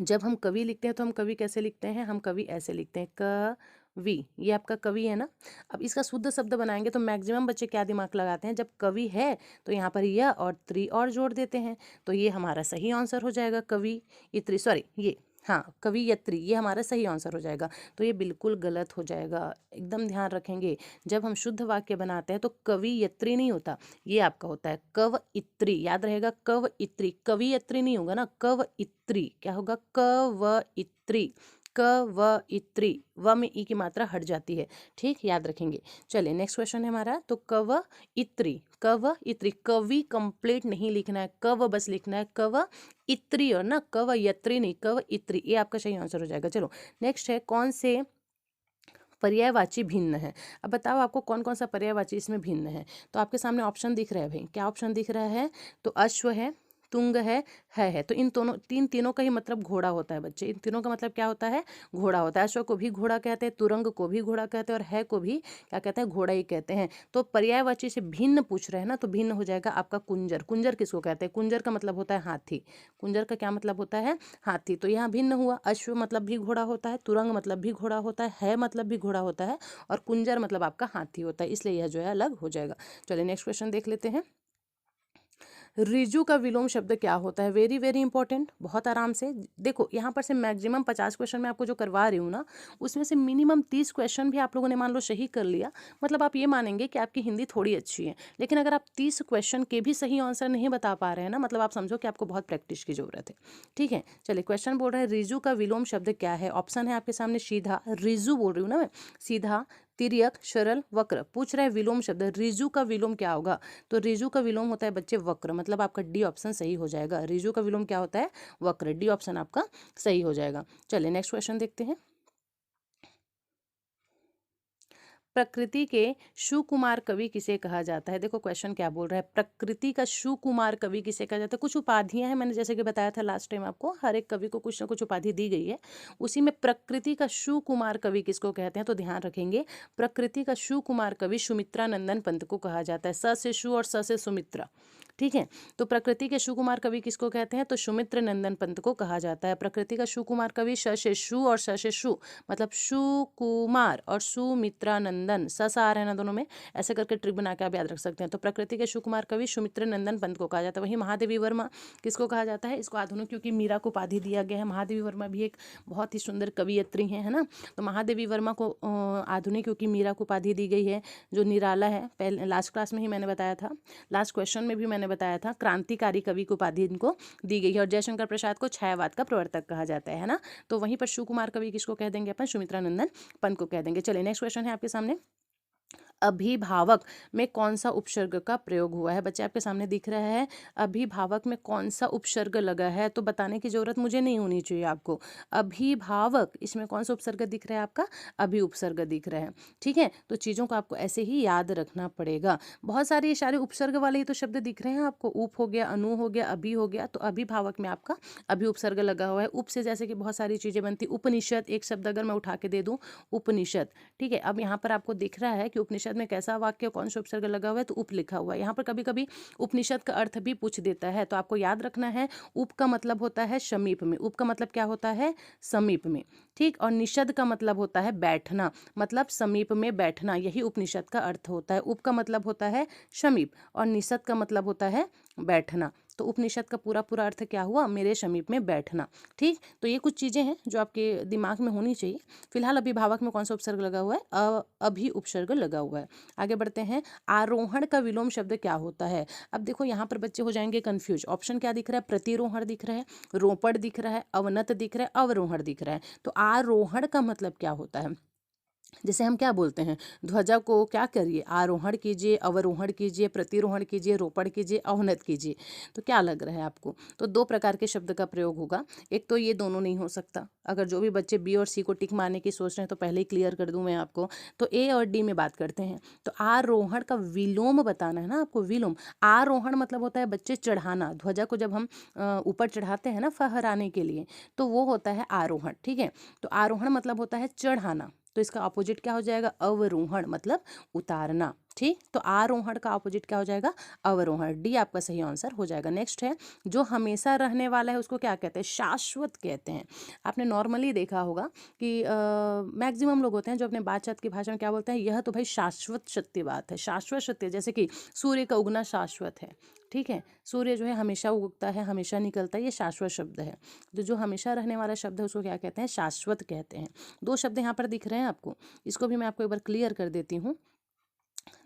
जब हम कवि लिखते हैं तो हम कवि कैसे लिखते हैं? हम कवि ऐसे लिखते हैं, कवि, ये आपका कवि है ना। अब इसका शुद्ध शब्द बनाएंगे तो मैक्सिमम बच्चे क्या दिमाग लगाते हैं, जब कवि है तो यहाँ पर य और त्री और जोड़ देते हैं। तो ये हमारा सही आंसर हो जाएगा, कवि इत्री, सॉरी ये, हाँ कवियत्री, ये हमारा सही आंसर हो जाएगा। तो ये बिल्कुल गलत हो जाएगा, एकदम ध्यान रखेंगे। जब हम शुद्ध वाक्य बनाते हैं तो कवियत्री नहीं होता, ये आपका होता है कवयित्री। याद रहेगा, कवयित्री, कवियत्री नहीं होगा ना, कवयित्री। क्या होगा? कवयित्री, कवयित्री, व में ई की मात्रा हट जाती है। ठीक, याद रखेंगे। चलिए नेक्स्ट क्वेश्चन है हमारा, तो कवयित्री, कवयित्री, कवि कंप्लीट नहीं लिखना है, कव बस लिखना है, कवयित्री, और ना कवयत्री नहीं, कवयित्री, ये आपका सही आंसर हो जाएगा। चलो नेक्स्ट है, कौन से पर्यायवाची भिन्न है। अब बताओ आपको कौन कौन सा पर्यायवाची इसमें भिन्न है। तो आपके सामने ऑप्शन दिख रहा है भाई, क्या ऑप्शन दिख रहा है? तो अश्व है, तुंग है। तो इन दोनों तीनों का ही मतलब घोड़ा होता है बच्चे। इन तीनों का मतलब क्या होता है? घोड़ा होता है। अश्व को भी घोड़ा कहते हैं, तुरंग को भी घोड़ा कहते हैं और है को भी क्या कहते हैं? घोड़ा ही कहते हैं। तो पर्यायवाची से भिन्न पूछ रहे हैं ना, तो भिन्न हो जाएगा आपका कुंजर। कुंजर किसको कहते हैं? कुंजर का मतलब होता है हाथी। कुंजर का क्या मतलब होता है? हाथी। तो यहाँ भिन्न हुआ, अश्व मतलब भी घोड़ा होता है, तुरंग मतलब भी घोड़ा होता है मतलब भी घोड़ा होता है और कुंजर मतलब आपका हाथी होता है, इसलिए यह जो है अलग हो जाएगा। चलिए नेक्स्ट क्वेश्चन देख लेते हैं। रिजु का विलोम शब्द क्या होता है? वेरी वेरी इंपॉर्टेंट, बहुत आराम से देखो, यहाँ पर से मैक्सिमम 50 क्वेश्चन मैं आपको जो करवा रही हूँ ना, उसमें से मिनिमम 30 क्वेश्चन भी आप लोगों ने मान लो सही कर लिया, मतलब आप ये मानेंगे कि आपकी हिंदी थोड़ी अच्छी है। लेकिन अगर आप 30 क्वेश्चन के भी सही आंसर नहीं बता पा रहे हैं ना, मतलब आप समझो कि आपको बहुत प्रैक्टिस की जरूरत है। ठीक है, चलिए क्वेश्चन बोल रहा है, रिजु का विलोम शब्द क्या है? ऑप्शन है आपके सामने, सीधा, रिजु बोल रही हूँ ना मैं, सीधा, तिर्यक, सरल, वक्र। पूछ रहा है विलोम शब्द, रिजु का विलोम क्या होगा? तो रिजु का विलोम होता है बच्चे वक्र, मतलब आपका डी ऑप्शन सही हो जाएगा। रिजु का विलोम क्या होता है? वक्र, डी ऑप्शन आपका सही हो जाएगा। चलिए नेक्स्ट क्वेश्चन देखते हैं। प्रकृति के सुकुमार कवि किसे कहा जाता है? देखो क्वेश्चन क्या बोल रहा है, प्रकृति का सुकुमार कवि किसे कहा जाता है? कुछ उपाधियां हैं, मैंने जैसे कि बताया था लास्ट टाइम आपको, हर एक कवि को कुछ ना कुछ उपाधि दी गई है। उसी में प्रकृति का सुकुमार कवि किसको कहते हैं? तो ध्यान रखेंगे, प्रकृति का सुकुमार कवि सुमित्रा नंदन पंत को कहा जाता है। स से सु और स से सुमित्रा, ठीक है। तो प्रकृति के सुकुमार कवि किसको कहते हैं? तो सुमित्र नंदन पंत को कहा जाता है। प्रकृति का सुकुमार कवि श से सु और स से सु, मतलब सुकुमार और सुमित्रा नंदन, स स आ रहे हैं ना दोनों में, ऐसे करके ट्रिक बना के आप याद रख सकते हैं। तो प्रकृति के सुकुमार कवि सुमित्र नंदन पंत को कहा जाता है। वहीं महादेवी वर्मा किसको कहा जाता है? इसको आधुनिक क्योंकि मीरा को उपाधि दिया गया है। महादेवी वर्मा भी एक बहुत ही सुंदर कवियत्री है ना। तो महादेवी वर्मा को आधुनिक क्योंकि मीरा को उपाधि दी गई है। जो निराला है, पहले लास्ट क्लास में ही मैंने बताया था, लास्ट क्वेश्चन में भी मैंने बताया था, क्रांतिकारी कवि को उपाधि इनको दी गई है। और जयशंकर प्रसाद को छायावाद का प्रवर्तक कहा जाता है ना। तो वहीं पर सुकुमार कवि किसको कह देंगे अपन? सुमित्रा नंदन पंत को कह देंगे। चलिए नेक्स्ट क्वेश्चन है आपके सामने, अभिभावक में कौन सा उपसर्ग का प्रयोग हुआ है? बच्चे आपके सामने दिख रहा है, अभिभावक में कौन सा उपसर्ग लगा है? तो बताने की जरूरत मुझे नहीं होनी चाहिए आपको। अभिभावक, इसमें कौन सा उपसर्ग दिख रहा है आपका? अभि उपसर्ग दिख रहा है, ठीक है। तो चीज़ों को आपको ऐसे ही याद रखना पड़ेगा। बहुत सारे ये सारे उपसर्ग वाले ही तो शब्द दिख रहे हैं आपको, उप हो गया, अनु हो गया, अभि हो गया। तो अभिभावक में आपका अभि उपसर्ग लगा हुआ है। उप से जैसे कि बहुत सारी चीज़ें बनती, उपनिषद एक शब्द अगर मैं उठा के दे दूँ, उपनिषद, ठीक है। अब यहाँ पर आपको दिख रहा है कि उपनिषद में कैसा वाक्य, कौन सा उपसर्ग लगा हुआ है? तो उप लिखा हुआ है। यहाँ पर कभी कभी उपनिषद का अर्थ भी पूछ देता है, तो आपको याद रखना है, उप का मतलब होता है समीप में। उप का मतलब क्या होता है? समीप में, ठीक। और निषद का मतलब होता है बैठना, मतलब समीप में बैठना, यही उपनिषद का अर्थ होता है। उप का मतलब होता है समीप और निषद का मतलब होता है बैठना। तो उपनिषद का पूरा पूरा अर्थ क्या हुआ? मेरे समीप में बैठना, ठीक। तो ये कुछ चीज़ें हैं जो आपके दिमाग में होनी चाहिए। फिलहाल अभिभावक में कौन सा उपसर्ग लगा हुआ है? अभि उपसर्ग लगा हुआ है। आगे बढ़ते हैं, आरोहण का विलोम शब्द क्या होता है? अब देखो यहाँ पर बच्चे हो जाएंगे कंफ्यूज। ऑप्शन क्या दिख रहा है? प्रतिरोहण दिख रहा है, रोपड़ दिख रहा है, अवनत दिख रहा है, अवरोहण दिख रहा है। तो आरोहण का मतलब क्या होता है? जैसे हम क्या बोलते हैं, ध्वजा को क्या करिए? आरोहण कीजिए, अवरोहण कीजिए, प्रतिरोहण कीजिए, रोपण कीजिए, अवनत कीजिए। तो क्या लग रहा है आपको? तो दो प्रकार के शब्द का प्रयोग होगा। एक तो ये दोनों नहीं हो सकता। अगर जो भी बच्चे बी और सी को टिक मारने की सोच रहे हैं तो पहले ही क्लियर कर दूं मैं आपको। तो ए और डी में बात करते हैं। तो आरोहण का विलोम बताना है ना आपको। विलोम, आरोहण मतलब होता है बच्चे चढ़ाना। ध्वजा को जब हम ऊपर चढ़ाते हैं ना फहराने के लिए, तो वो होता है आरोहण, ठीक है। तो आरोहण मतलब होता है चढ़ाना, तो इसका अपोजिट क्या हो जाएगा? अवरोहण, मतलब उतारना, ठीक। तो आरोहण का अपोजिट क्या हो जाएगा? अवरोहण। डी आपका सही आंसर हो जाएगा। नेक्स्ट है, जो हमेशा रहने वाला है उसको क्या कहते हैं? शाश्वत कहते हैं। आपने नॉर्मली देखा होगा कि मैक्सिमम लोग होते हैं जो अपने बातचीत की भाषा में क्या बोलते हैं? यह तो भाई शाश्वत सत्य बात है। शाश्वत सत्य, जैसे कि सूर्य का उगना शाश्वत है, ठीक है। सूर्य जो है हमेशा उगता है, हमेशा निकलता है, ये शाश्वत शब्द है। तो जो हमेशा रहने वाला शब्द है उसको क्या कहते हैं? शाश्वत कहते हैं। दो शब्द यहाँ पर दिख रहे हैं आपको, इसको भी मैं आपको एक बार क्लियर कर देती हूँ।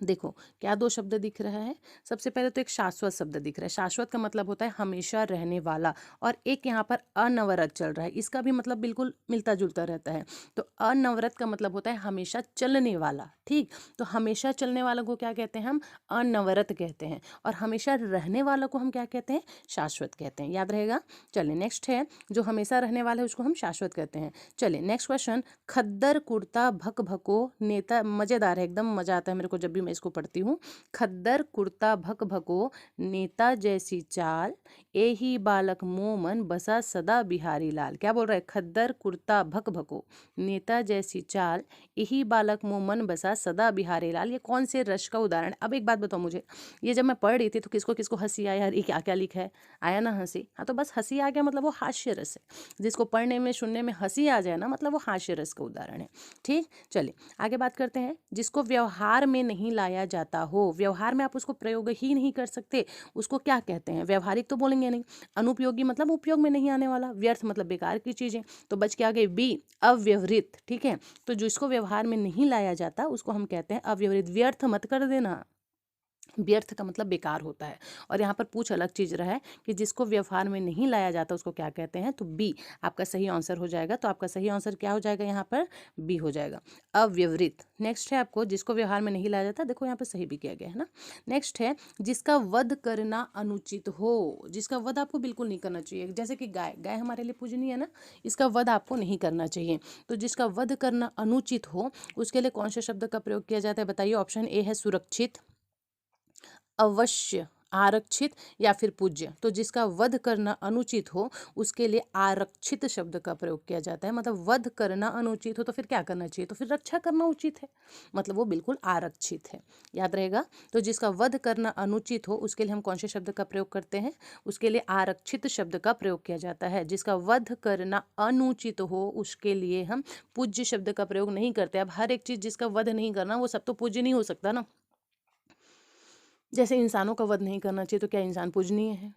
देखो क्या दो शब्द दिख रहा है? सबसे पहले तो एक शाश्वत शब्द दिख रहा है। शाश्वत का मतलब होता है हमेशा रहने वाला, और एक यहाँ पर अनवरत चल रहा है, इसका भी मतलब बिल्कुल मिलता जुलता रहता है। तो अनवरत का मतलब होता है हमेशा चलने वाला, ठीक। तो हमेशा चलने वाला को क्या कहते हैं हम? अनवरत कहते हैं। और हमेशा रहने वाला को हम क्या कहते हैं? शाश्वत कहते हैं। याद रहेगा। चलिए नेक्स्ट है, जो हमेशा रहने वाला है उसको हम शाश्वत कहते हैं। चलिए नेक्स्ट क्वेश्चन, खद्दर कुर्ता भक भको नेता, मजेदार है एकदम, मजा आता है मेरे को जब भी मैं इसको पढ़ती हूँ। खद्दर कुर्ता भक भको नेता जैसी चाल, एही बालक मोमन बसा सदा बिहारी लाल। क्या बोल रहा है? खद्दर कुर्ता भक भको नेता जैसी चाल, यही बालक मोमन बसा सदा बिहारी लाल। ये कौन से रस का उदाहरण है? अब एक बात बताओ मुझे, ये जब मैं पढ़ रही थी तो किसको किसको हंसी आया? यार ये क्या क्या लिखा है? आया ना हंसी? हाँ, तो बस हंसी आ गया मतलब वो हास्य रस है। जिसको पढ़ने में सुनने में हंसी आ जाए ना, मतलब वो हास्य रस का उदाहरण है, ठीक। चलिए आगे बात करते हैं, जिसको व्यवहार में नहीं लाया जाता हो, व्यवहार में आप उसको प्रयोग ही नहीं कर सकते, उसको क्या कहते हैं? व्यवहारिक तो बोलेंगे नहीं। अनुपयोगी मतलब उपयोग में नहीं आने वाला। व्यर्थ मतलब बेकार की चीजें। तो बच के आ गई बी, अव्यवहृत, ठीक है। तो जिसको व्यवहार में नहीं लाया जाता उसको हम कहते हैं अव्यवहृत। व्यर्थ मत कर देना, व्यर्थ का मतलब बेकार होता है। और यहाँ पर पूछ अलग चीज़ रहा है कि जिसको व्यवहार में नहीं लाया जाता उसको क्या कहते हैं, तो बी आपका सही आंसर हो जाएगा। तो आपका सही आंसर क्या हो जाएगा, यहाँ पर बी हो जाएगा, अव्यवहृत। नेक्स्ट है आपको जिसको व्यवहार में नहीं लाया जाता, देखो यहाँ पर सही भी किया गया है ना। नेक्स्ट है जिसका वध करना अनुचित हो, जिसका वध आपको बिल्कुल नहीं करना चाहिए, जैसे कि गाय, गाय हमारे लिए पूजनीय है ना, इसका वध आपको नहीं करना चाहिए। तो जिसका वध करना अनुचित हो उसके लिए कौन से शब्द का प्रयोग किया जाता है, बताइए। ऑप्शन ए है सुरक्षित, अवश्य, आरक्षित या फिर पूज्य। तो जिसका वध करना अनुचित हो उसके लिए आरक्षित शब्द का प्रयोग किया जाता है। मतलब वध करना अनुचित हो तो फिर क्या करना चाहिए, तो फिर रक्षा करना उचित है, मतलब वो बिल्कुल आरक्षित है, याद रहेगा। तो जिसका वध करना अनुचित हो उसके लिए हम कौन से शब्द का प्रयोग करते हैं, उसके लिए आरक्षित शब्द का प्रयोग किया जाता है। जिसका वध करना अनुचित हो उसके लिए हम पूज्य शब्द का प्रयोग नहीं करते। अब हर एक चीज जिसका वध नहीं करना वो सब तो पूज्य नहीं हो सकता ना। जैसे इंसानों का वध नहीं करना चाहिए, तो क्या इंसान पूजनीय है,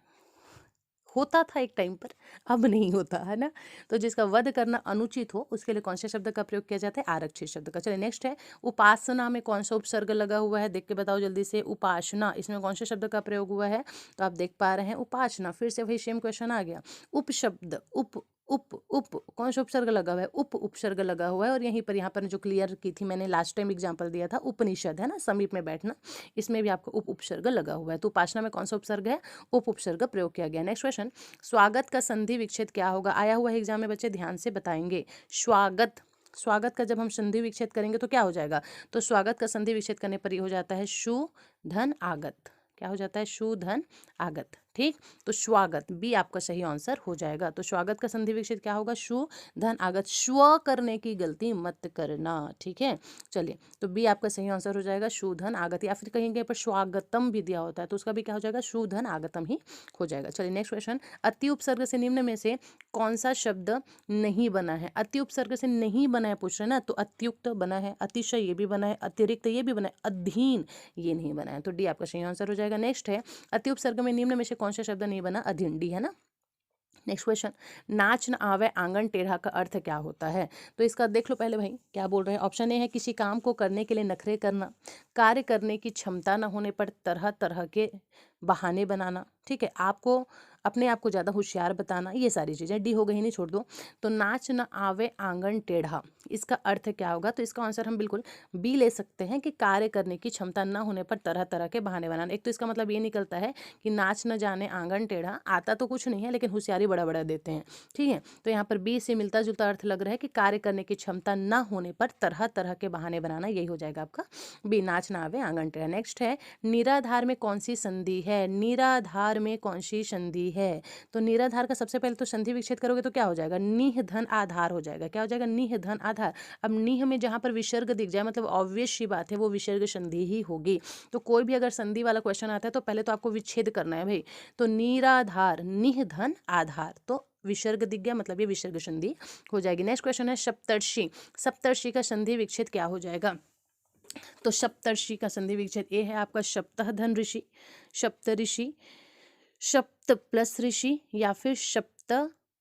होता था एक टाइम पर, अब नहीं होता है ना। तो जिसका वध करना अनुचित हो उसके लिए कौन से शब्द का प्रयोग किया जाता है, आरक्षित शब्द का। चलिए नेक्स्ट है उपासना में कौन सा उपसर्ग लगा हुआ है, देख के बताओ जल्दी से। उपासना, इसमें कौन से शब्द का प्रयोग हुआ है, तो आप देख पा रहे हैं उपासना, फिर से वही सेम क्वेश्चन आ गया। उप शब्द, उप उप उप कौन सा उपसर्ग लगा हुआ है, उप उपसर्ग लगा हुआ है। और यहाँ पर जो क्लियर की थी मैंने लास्ट टाइम एग्जांपल दिया था, उपनिषद है ना, समीप में बैठना, इसमें भी आपको उप उपसर्ग लगा हुआ है। तो उपासना में कौन सा उपसर्ग है, उप उपसर्ग प्रयोग किया गया। नेक्स्ट क्वेश्चन, स्वागत का संधि विच्छेद क्या होगा, आया हुआ है एग्जाम में, बच्चे ध्यान से बताएंगे। स्वागत, स्वागत का जब हम संधि विच्छेद करेंगे तो क्या हो जाएगा, तो स्वागत का संधि विच्छेद करने पर ये हो जाता है शु धन आगत, क्या हो जाता है, शु धन आगत, ठीक। तो स्वागत बी आपका सही आंसर हो जाएगा। तो स्वागत का संधि विच्छेद क्या होगा, शु धन आगत, स्व करने की गलती मत करना, ठीक है। चलिए तो बी आपका सही आंसर हो जाएगा, शु धन आगत, या फिर कहीं कहीं पर स्वागतम भी दिया होता है तो उसका भी क्या हो जाएगा, शु धन आगतम ही हो जाएगा। चलिए नेक्स्ट क्वेश्चन, अति उपसर्ग से निम्न में से कौन सा शब्द नहीं बना है, अति उपसर्ग से नहीं बना है पूछ रहे ना, तो अत्युक्त बना है, अतिशय ये भी बना है, अतिरिक्त ये भी बना है, अधीन ये नहीं बना है। तो डी आपका सही आंसर हो जाएगा। नेक्स्ट है अति उपसर्ग में निम्न में से कौन सा शब्द नहीं बना, अधीन, डी है ना। नेक्स्ट क्वेश्चन, नाच न आवे आंगन टेढ़ा का अर्थ क्या होता है, तो इसका देख लो पहले भाई क्या बोल रहे हैं। ऑप्शन ए है किसी काम को करने के लिए नखरे करना, कार्य करने की क्षमता न होने पर तरह तरह के बहाने बनाना, ठीक है, आपको अपने आप को ज़्यादा होशियार बताना, ये सारी चीज़ें। डी हो गई, नहीं छोड़ दो। तो नाच न आवे आंगन टेढ़ा, इसका अर्थ क्या होगा, तो इसका आंसर हम बिल्कुल बी ले सकते हैं कि कार्य करने की क्षमता न होने पर तरह तरह के बहाने बनाना। एक तो इसका मतलब ये निकलता है कि नाच न जाने आंगन टेढ़ा, आता तो कुछ नहीं है लेकिन होशियारी बड़ा बड़ा देते हैं, ठीक है। तो यहाँ पर बी से मिलता जुलता अर्थ लग रहा है कि कार्य करने की क्षमता न होने पर तरह तरह के बहाने बनाना, यही हो जाएगा आपका बी, नाच न आवे आंगन टेढ़ा। नेक्स्ट है निराधार में कौन सी संधि है, निराधार में कौन सी संधि है, तो निराधार का सबसे पहले तो संधि विच्छेद करोगे तो क्या हो जाएगा, निह धन आधार हो जाएगा, क्या हो जाएगा, निह धन आधार। अब निह में जहां पर विसर्ग दिख जाए मतलब ऑब्वियस सी बात है वो विसर्ग संधि ही होगी। तो कोई भी अगर संधि वाला क्वेश्चन आता है तो पहले तो आपको विच्छेद करना है भाई। तो निराधार, निह धन आधार, तो विसर्ग दिख गया मतलब ये विसर्ग संधि हो जाएगी। नेक्स्ट क्वेश्चन है सप्तर्षि, सप्तर्षि का संधि विच्छेद क्या हो जाएगा, तो सप्तर्षि का संधि विच्छेद ए है आपका सप्तः धन ऋषि, सप्त ऋषि, सप्त प्लस ऋषि या फिर सप्त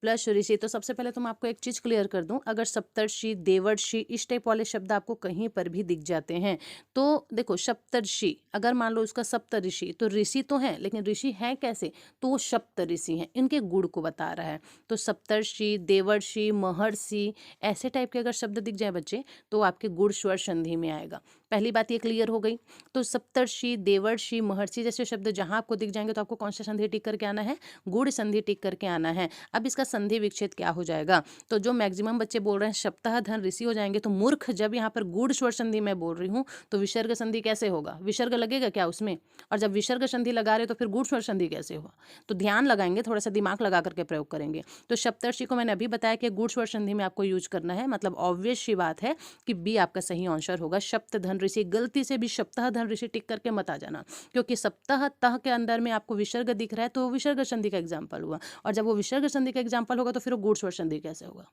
प्लस ऋषि। तो सबसे पहले तो मैं आपको एक चीज क्लियर कर दूं, अगर सप्तर्षि, देवर्षि इस टाइप वाले शब्द आपको कहीं पर भी दिख जाते हैं तो देखो सप्तर्षि, अगर मान लो उसका सप्त ऋषि, तो ऋषि तो है लेकिन ऋषि है कैसे, तो वो सप्त ऋषि हैं, इनके गुण को बता रहा है। तो सप्तर्षि, देवर्षि, महर्षि ऐसे टाइप के अगर शब्द दिख जाए बच्चे तो आपके गुण स्वर संधि में आएगा। पहली बात ये क्लियर हो गई। तो सप्तर्षि, देवर्षि, महर्षि जैसे शब्द जहां आपको दिख जाएंगे तो आपको कौन सा संधि टिक करके आना है, गुण संधि टिक करके आना है। अब इसका संधि विच्छेद क्या हो जाएगा, तो जो मैक्सिमम बच्चे बोल रहे हैं सप्ताह धन ऋषि हो जाएंगे, तो मूर्ख, जब यहाँ पर गुण स्वर संधि मैं बोल रही हूँ तो विसर्ग संधि कैसे होगा, विसर्ग लगेगा क्या उसमें, और जब विसर्ग संधि लगा रहे तो फिर गुण स्वर संधि कैसे होगा। तो ध्यान लगाएंगे, थोड़ा सा दिमाग लगा करके प्रयोग करेंगे। तो सप्तर्षि को मैंने अभी बताया कि गुण स्वर संधि में आपको यूज करना है, मतलब ऑब्वियस सी बात है कि बी आपका सही आंसर होगा, सप्त धन ऋषि। गलती से भी सप्ताह धन ऋषि टिक करके मत आ जाना, क्योंकि सप्ताह तह के अंदर में आपको विसर्ग दिख रहा है तो विसर्ग संधि का एग्जाम्पल हुआ, और जब वो विसर्ग संधि का एग्जाम्पल होगा तो फिर वो गुण स्वर संधि कैसे होगा,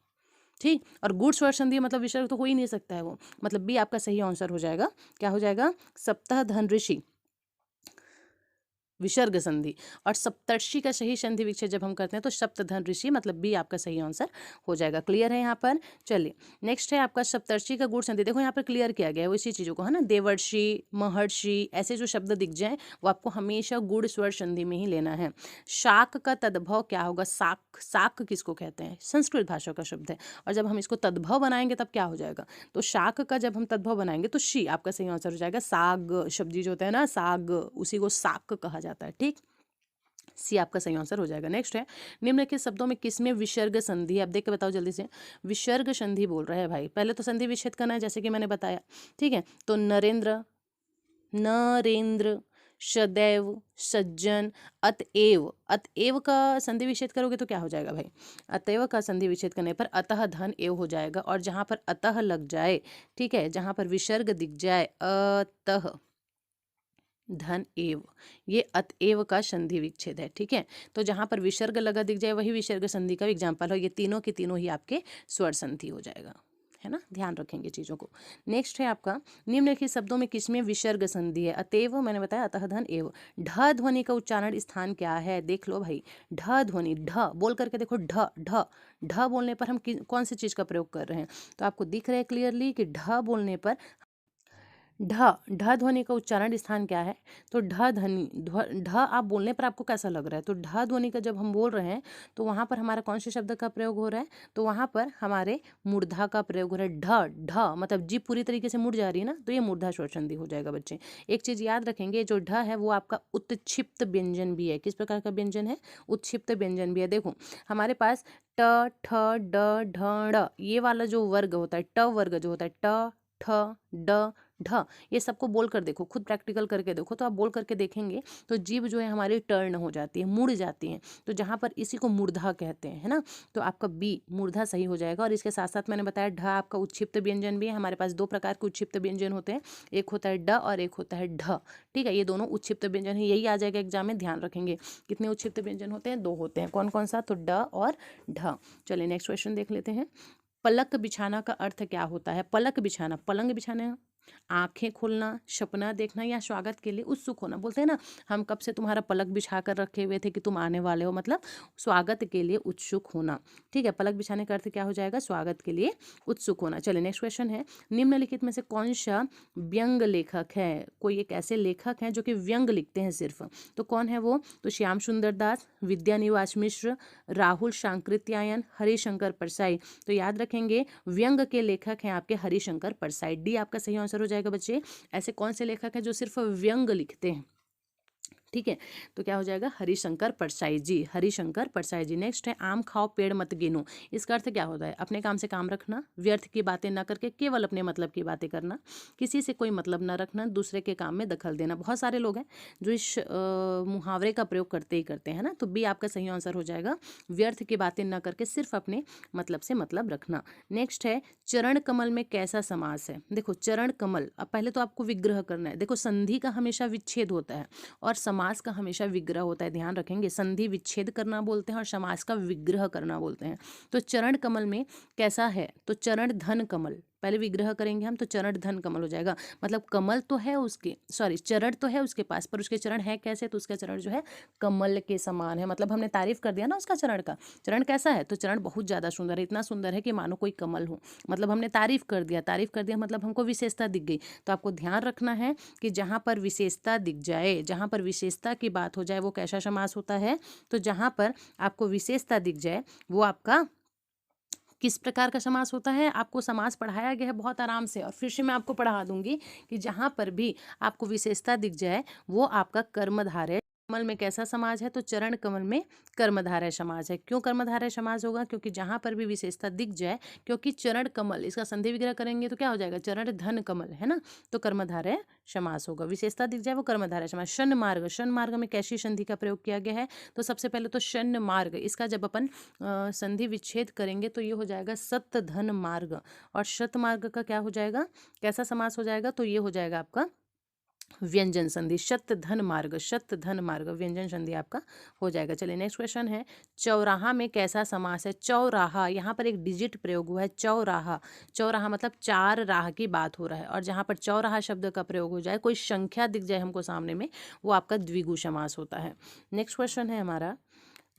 ठीक। और गुण स्वर संधि मतलब विसर्ग तो हो ही नहीं सकता है वो, मतलब बी आपका सही आंसर हो जाएगा। क्या हो जाएगा, सप्ताह धन ऋषि। विसर्ग संधि। और सप्तर्षि का सही संधि विच्छेद जब हम करते हैं तो सप्तधन ऋषि, मतलब बी आपका सही आंसर हो जाएगा। क्लियर है यहाँ पर। चलिए नेक्स्ट है आपका सप्तर्षि का गुण संधि। देखो यहाँ पर क्लियर किया गया है इसी चीज़ों को, है ना। देवर्षि, महर्षि, ऐसे जो शब्द दिख जाए वो आपको हमेशा गुण स्वर संधि में ही लेना है। शाक का तद्भव क्या होगा? साक, साक किसको कहते हैं? संस्कृत भाषा का शब्द है। और जब हम इसको तद्भव बनाएंगे तब क्या हो जाएगा? तो शाक का जब हम तद्भव बनाएंगे तो शी आपका सही आंसर हो जाएगा। साग शब्दी जो होता है ना, साग, उसी को साक कहा जाता है। ठीक, सी आपका सही आंसर हो जाएगा। नेक्स्ट है, निम्नलिखित शब्दों में किसमें विसर्ग संधि है? आप देख के बताओ जल्दी से। विसर्ग संधि बोल रहा है भाई, पहले तो संधि विच्छेद करना है जैसे कि मैंने बताया। ठीक है, तो नरेंद्र, नरेंद्र, सदैव, सज्जन, अतएव। अतएव का संधि विच्छेद करोगे तो क्या हो जाएगा भाई? अतएव का संधि विच्छेद करने पर अतः धन एव हो जाएगा। और जहां पर अतः लग जाए, ठीक है, जहां पर विसर्ग दिख जाए, अतः धन एव, ये अतएव का संधि विच्छेद है। ठीक है, तो जहां पर विसर्ग लगा दिख जाए वही विसर्ग संधि का एग्जाम्पल है। ये तीनों के तीनों ही आपके स्वर संधि हो जाएगा, है ना। ध्यान रखेंगे चीज़ों को। नेक्स्ट है आपका, निम्नलिखित शब्दों में किसमें विसर्ग संधि है? अतएव मैंने बताया, अतः धन एव। ढ ध्वनि का उच्चारण स्थान क्या है? देख लो भाई, ढ ध्वनि, ढ बोल करके देखो, ढ ढ ढ बोलने पर हम कौन सी चीज़ का प्रयोग कर रहे हैं? तो आपको दिख रहा है क्लियरली कि ढ बोलने पर ढ, ढ ध्वनि का उच्चारण स्थान क्या है? तो ढ ध्वनि, ढ आप बोलने पर आपको कैसा लग रहा है? तो ढ ध्वनि का जब हम बोल रहे हैं तो वहाँ पर हमारा कौन से शब्द का प्रयोग हो रहा है? तो वहाँ पर हमारे मूर्धा का प्रयोग हो रहा है। ढ ढ मतलब जीभ पूरी तरीके से मुड़ जा रही है ना, तो ये मूर्धा स्वर संधि हो जाएगा बच्चे। एक चीज़ याद रखेंगे, जो ढ है वो आपका उत्क्षिप्त व्यंजन भी है। किस प्रकार का व्यंजन है? उत्क्षिप्त व्यंजन भी है। देखो हमारे पास ट, ठ, ड, ढ, ड़, ये वाला जो वर्ग होता है, ट वर्ग जो होता है, ट, ठ, ड, ढ, ये सबको बोल कर देखो, खुद प्रैक्टिकल करके देखो, तो आप बोल करके देखेंगे तो जीभ जो है हमारी टर्न हो जाती है, मुड़ जाती है। तो जहाँ पर इसी को मूर्धा कहते हैं, है ना, तो आपका बी मूर्धा सही हो जाएगा। और इसके साथ साथ मैंने बताया ढ आपका उत्क्षिप्त व्यंजन भी है। हमारे पास दो प्रकार के उत्क्षिप्त व्यंजन होते हैं, एक होता है ड और एक होता है ढ। ठीक है, ये दोनों उत्क्षिप्त व्यंजन है, यही आ जाएगा एग्जाम में, ध्यान रखेंगे। कितने उत्क्षिप्त व्यंजन होते हैं? दो होते हैं। कौन कौन सा? तो ड और ढ। चलिए नेक्स्ट क्वेश्चन देख लेते हैं। पलक बिछाना का अर्थ क्या होता है? पलक बिछाना, पलंग बिछाना, आंखें खोलना, सपना देखना, या स्वागत के लिए उत्सुक होना। बोलते हैं ना, हम कब से तुम्हारा पलक बिछा कर रखे हुए थे कि तुम आने वाले हो, मतलब स्वागत के लिए उत्सुक होना। ठीक है, पलक बिछाने का अर्थ क्या हो जाएगा? स्वागत के लिए उत्सुक होना। चलिए नेक्स्ट क्वेश्चन है, निम्नलिखित में से कौन सा व्यंग लेखक है? कोई एक ऐसे लेखक हैं जो कि व्यंग लिखते हैं सिर्फ, तो कौन है वो? तो श्याम सुंदर दास, विद्यानिवास मिश्र, राहुल सांकृत्यायन, हरिशंकर परसाई। तो याद रखेंगे व्यंग के लेखक हैं आपके हरिशंकर परसाई। डी आपका सही आंसर हो जाएगा बच्चे। ऐसे कौन से लेखक हैं जो सिर्फ व्यंग लिखते हैं? ठीक है, तो क्या हो जाएगा? हरिशंकर परसाई जी, हरिशंकर परसाई जी। नेक्स्ट है, आम खाओ पेड़ मत गिनो। इसका अर्थ क्या होता है? अपने काम से काम रखना, व्यर्थ की बातें ना करके केवल अपने मतलब की बातें करना, किसी से कोई मतलब ना रखना, दूसरे के काम में दखल देना। बहुत सारे लोग हैं जो इस मुहावरे का प्रयोग करते ही करते हैं ना, तो बी आपका सही आंसर हो जाएगा, व्यर्थ की बातें ना करके सिर्फ अपने मतलब से मतलब रखना। नेक्स्ट है, चरण कमल में कैसा समास है? देखो चरण कमल, अब पहले तो आपको विग्रह करना है। देखो संधि का हमेशा विच्छेद होता है और समास का हमेशा विग्रह होता है, ध्यान रखेंगे। संधि विच्छेद करना बोलते हैं और समास का विग्रह करना बोलते हैं। तो चरण कमल में कैसा है? तो चरण धन कमल, पहले विग्रह करेंगे हम तो चरण धन कमल हो जाएगा। मतलब कमल तो है उसके, सॉरी चरण तो है उसके पास, पर उसके चरण है कैसे? तो उसका चरण जो है कमल के समान है। मतलब हमने तारीफ कर दिया ना उसका चरण का। चरण कैसा है? तो चरण बहुत ज़्यादा सुंदर है, इतना सुंदर है कि मानो कोई कमल हो। मतलब हमने तारीफ कर दिया, तारीफ कर दिया मतलब हमको विशेषता दिख गई। तो आपको ध्यान रखना है कि जहाँ पर विशेषता दिख जाए, जहाँ पर विशेषता की बात हो जाए, वो कैसा समास होता है? तो जहाँ पर आपको विशेषता दिख जाए वो आपका किस प्रकार का समास होता है? आपको समास पढ़ाया गया है बहुत आराम से, और फिर से मैं आपको पढ़ा दूंगी कि जहाँ पर भी आपको विशेषता दिख जाए वो आपका कर्मधारय। कमल में कैसा समाज है? तो चरण कमल में कर्मधारय समाज है। क्यों कर्मधारय समाज होगा? क्योंकि जहाँ पर भी विशेषता दिख जाए, क्योंकि चरण कमल, इसका संधि विग्रह करेंगे तो क्या हो जाएगा? चरण धन कमल, है ना, तो कर्मधारय समास होगा। विशेषता दिख जाए वो कर्मधारय समास। शन मार्ग, शन मार्ग में कैसी संधि का प्रयोग किया गया है? तो सबसे पहले तो शन मार्ग, इसका जब अपन संधि विच्छेद करेंगे तो ये हो जाएगा सत धन मार्ग। और शत मार्ग का क्या हो जाएगा? कैसा समास हो जाएगा? तो ये हो जाएगा आपका व्यंजन संधि, शत धन मार्ग, शत धन मार्ग, व्यंजन संधि आपका हो जाएगा। चलिए नेक्स्ट क्वेश्चन है, चौराहा में कैसा समास है? चौराहा, यहाँ पर एक डिजिट प्रयोग हुआ है, चौराहा। चौराहा मतलब चार राह की बात हो रहा है, और जहाँ पर चौराहा शब्द का प्रयोग हो जाए, कोई संख्या दिख जाए हमको सामने में, वो आपका द्विगु समास होता है। नेक्स्ट क्वेश्चन है हमारा,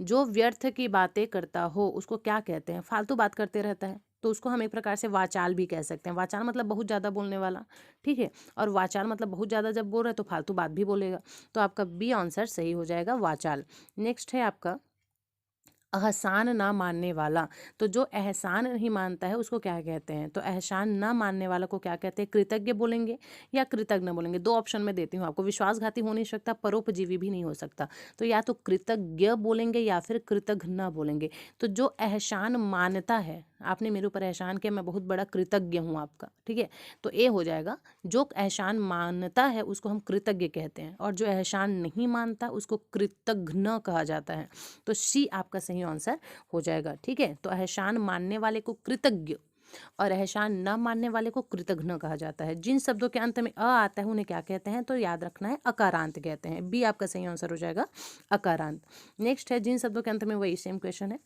जो व्यर्थ की बातें करता हो उसको क्या कहते हैं? फालतू बात करते रहता है तो उसको हम एक प्रकार से वाचाल भी कह सकते हैं। वाचाल मतलब बहुत ज़्यादा बोलने वाला, ठीक है, और वाचाल मतलब बहुत ज़्यादा जब बोल रहा है तो फालतू बात भी बोलेगा। तो आपका बी आंसर सही हो जाएगा, वाचाल। नेक्स्ट है आपका, एहसान ना मानने वाला। तो जो एहसान नहीं मानता है उसको क्या कहते हैं? तो एहसान ना मानने वाला को क्या कहते हैं? कृतज्ञ बोलेंगे या कृतज्ञ बोलेंगे? दो ऑप्शन में देती हूँ आपको, विश्वासघाती हो नहीं सकता, परोपजीवी भी नहीं हो सकता। तो या तो कृतज्ञ बोलेंगे या फिर कृतघ्न बोलेंगे। तो जो एहसान मानता है, आपने मेरे ऊपर एहसान किया, मैं बहुत बड़ा कृतज्ञ हूँ आपका, ठीक है, तो ए हो जाएगा। जो एहसान मानता है उसको हम कृतज्ञ कहते हैं, और जो एहसान नहीं मानता उसको कृतघ्न कहा जाता है। तो सी आपका सही आंसर हो जाएगा, ठीक है। तो एहसान मानने वाले को कृतज्ञ और एहसान न मानने वाले को कृतघ्न कहा जाता है। जिन शब्दों के अंत में अ आता है उन्हें क्या कहते हैं? तो याद रखना है, अकारांत कहते हैं। बी आपका सही आंसर हो जाएगा, अकारांत। नेक्स्ट है, जिन शब्दों के अंत में, वही सेम क्वेश्चन है,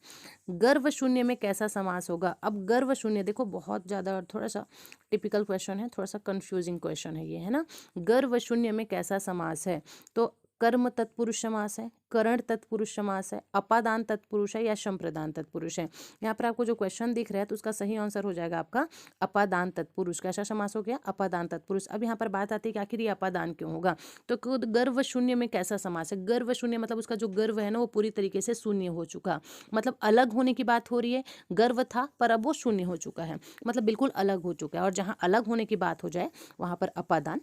गर्व शून्य में कैसा समास होगा? अब गर्व शून्य देखो, बहुत ज़्यादा और थोड़ा सा टिपिकल क्वेश्चन है, थोड़ा सा कंफ्यूजिंग क्वेश्चन है ये, है ना। गर्व शून्य में कैसा समास है? तो कर्म तत्पुरुष समास है, करण तत्पुरुष समास है, अपादान तत्पुरुष है, या संप्रदान तत्पुरुष है? यहाँ पर आपको जो क्वेश्चन दिख रहा है तो उसका सही आंसर हो जाएगा आपका अपादान तत्पुरुष। कैसा समास हो गया? अपादान तत्पुरुष। अब यहाँ पर बात आती है कि आखिर ये अपादान क्यों होगा? तो खुद गर्व शून्य में कैसा समास है? गर्व शून्य मतलब उसका जो गर्व है ना वो पूरी तरीके से शून्य हो चुका, मतलब अलग होने की बात हो रही है। गर्व था पर अब वो शून्य हो चुका है, मतलब बिल्कुल अलग हो चुका है। और जहाँ अलग होने की बात हो जाए वहां पर अपादान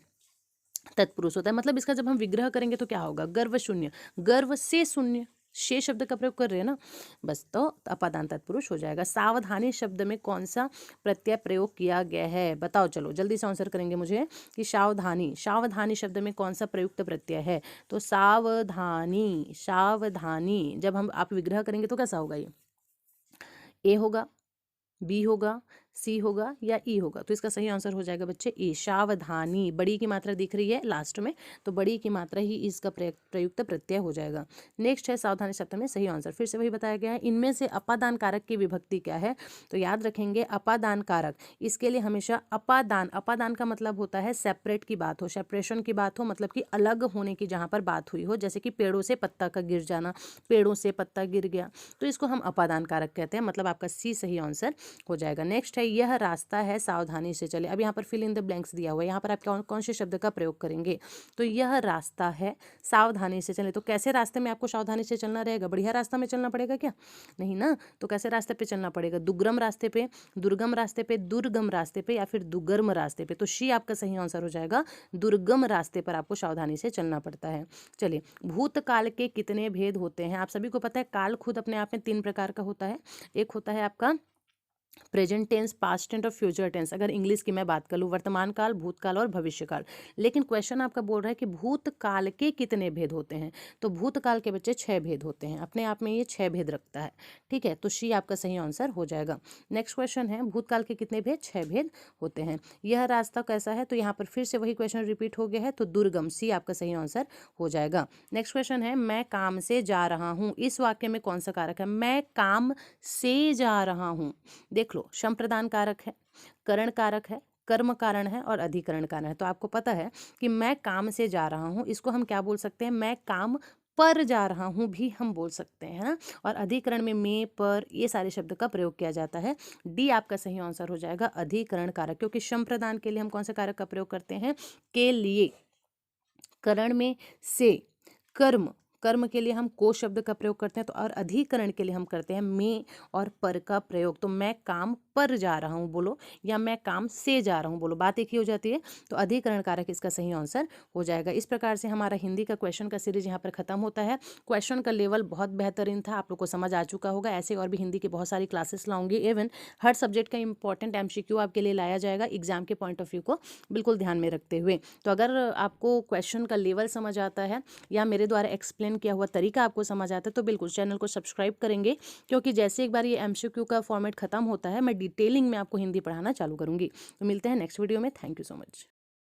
तत्पुरुष होता है। मतलब इसका जब हम विग्रह करेंगे तो क्या होगा? गर्व शून्य, गर्व से शून्य, शे शब्द का प्रयोग कर रहे हैं ना, बस, तो अपादान तत्पुरुष हो जाएगा। सावधानी शब्द में कौन सा प्रत्यय प्रयोग किया गया है? बताओ, चलो जल्दी से आंसर करेंगे मुझे कि सावधानी, सावधानी शब्द में कौन सा प्रयुक्त प्रत्यय है? तो सावधानी, सावधानी जब हम आप विग्रह करेंगे तो कैसा होगा? ये ए होगा, बी होगा, सी होगा, या ई होगा? तो इसका सही आंसर हो जाएगा बच्चे ए, सावधानी। बड़ी की मात्रा दिख रही है लास्ट में, तो बड़ी की मात्रा ही इसका प्रयुक्त प्रत्यय हो जाएगा। नेक्स्ट है, सावधानी शब्द में सही आंसर फिर से वही बताया गया है। इनमें से अपादान कारक की विभक्ति क्या है? तो याद रखेंगे, अपादान कारक, इसके लिए हमेशा अपादान, अपादान का मतलब होता है सेपरेट की बात हो, सेपरेशन की बात हो, मतलब कि अलग होने की जहाँ पर बात हुई हो, जैसे कि पेड़ों से पत्ता का गिर जाना, पेड़ों से पत्ता गिर गया, तो इसको हम अपादान कारक कहते हैं। मतलब आपका सी सही आंसर हो जाएगा। नेक्स्ट है, यह रास्ता है सावधानी से चले। अब यहाँ पर फिल इन द ब्लैंक्स दिया हुआ है, यहाँ पर आप कौन कौन से शब्द का प्रयोग करेंगे? तो यह रास्ता है सावधानी से चले, तो कैसे रास्ते में आपको सावधानी से चलना रहेगा? बढ़िया रास्ता में चलना पड़ेगा क्या? नहीं ना। तो कैसे रास्ते पे चलना पड़ेगा? दुर्गम रास्ते पे, दुर्गम रास्ते पे, दुर्गम रास्ते पे, या फिर दुर्गम रास्ते पे? तो शी आपका सही आंसर हो जाएगा, दुर्गम रास्ते पर आपको सावधानी से चलना पड़ता है। चलिए, भूतकाल के कितने भेद होते हैं? आप सभी को पता है, काल खुद अपने आप में 3 प्रकार का होता है। एक होता है आपका प्रेजेंट टेंस, पास्ट टेंस और फ्यूचर टेंस। अगर इंग्लिश की मैं बात कर लूँ, वर्तमान काल, भूतकाल और भविष्यकाल। लेकिन क्वेश्चन आपका बोल रहा है कि भूतकाल के कितने भेद होते हैं? तो भूतकाल के बच्चे 6 भेद होते हैं, अपने आप में ये 6 भेद रखता है, ठीक है। तो शी आपका सही आंसर हो जाएगा। नेक्स्ट क्वेश्चन है, भूतकाल के कितने भेद? 6 भेद होते हैं। यह रास्ता कैसा है? तो यहाँ पर फिर से वही क्वेश्चन रिपीट हो गया है, तो दुर्गम, सी आपका सही आंसर हो जाएगा। नेक्स्ट क्वेश्चन है, मैं काम से जा रहा हूँ। इस वाक्य में कौन सा कारक है? मैं काम से जा रहा हूँ। देख लो, संप्रदान कारक है, करण कारक है, कर्म कारण है और अधिकरण कारण है। तो आपको पता है कि मैं काम से जा रहा हूं, इसको हम क्या बोल सकते हैं? मैं काम पर जा रहा हूं भी हम बोल सकते हैं, है ना। और अधिकरण में मैं, पर, ये सारे शब्द का प्रयोग किया जाता है। डी आपका सही आंसर हो जाएगा, अधिकरण कारक, क्योंकि संप्रदान के लिए हम कौन से कारक का प्रयोग करते हैं? के लिए। करण में से, कर्म, कर्म के लिए हम को शब्द का प्रयोग करते हैं, तो और अधिकरण के लिए हम करते हैं में और पर का प्रयोग। तो मैं काम पर जा रहा हूँ बोलो, या मैं काम से जा रहा हूँ बोलो, बात एक ही हो जाती है। तो अधिकरण कारक इसका सही आंसर हो जाएगा। इस प्रकार से हमारा हिंदी का क्वेश्चन का सीरीज यहाँ पर खत्म होता है। क्वेश्चन का लेवल बहुत बेहतरीन था, आप लोग को समझ आ चुका होगा। ऐसे और भी हिंदी की बहुत सारी क्लासेस लाऊंगी। इवन हर सब्जेक्ट का इंपॉर्टेंट एमसीक्यू आपके लिए लाया जाएगा, एग्जाम के पॉइंट ऑफ व्यू को बिल्कुल ध्यान में रखते हुए। तो अगर आपको क्वेश्चन का लेवल समझ आता है या मेरे द्वारा एक्सप्लेन किया हुआ तरीका आपको समझ आता है, तो बिल्कुल चैनल को सब्सक्राइब करेंगे, क्योंकि जैसे एक बार ये एमसीक्यू का फॉर्मेट खत्म होता है, मैं डिटेलिंग में आपको हिंदी पढ़ाना चालू करूंगी। तो मिलते हैं नेक्स्ट वीडियो में। Thank you so much.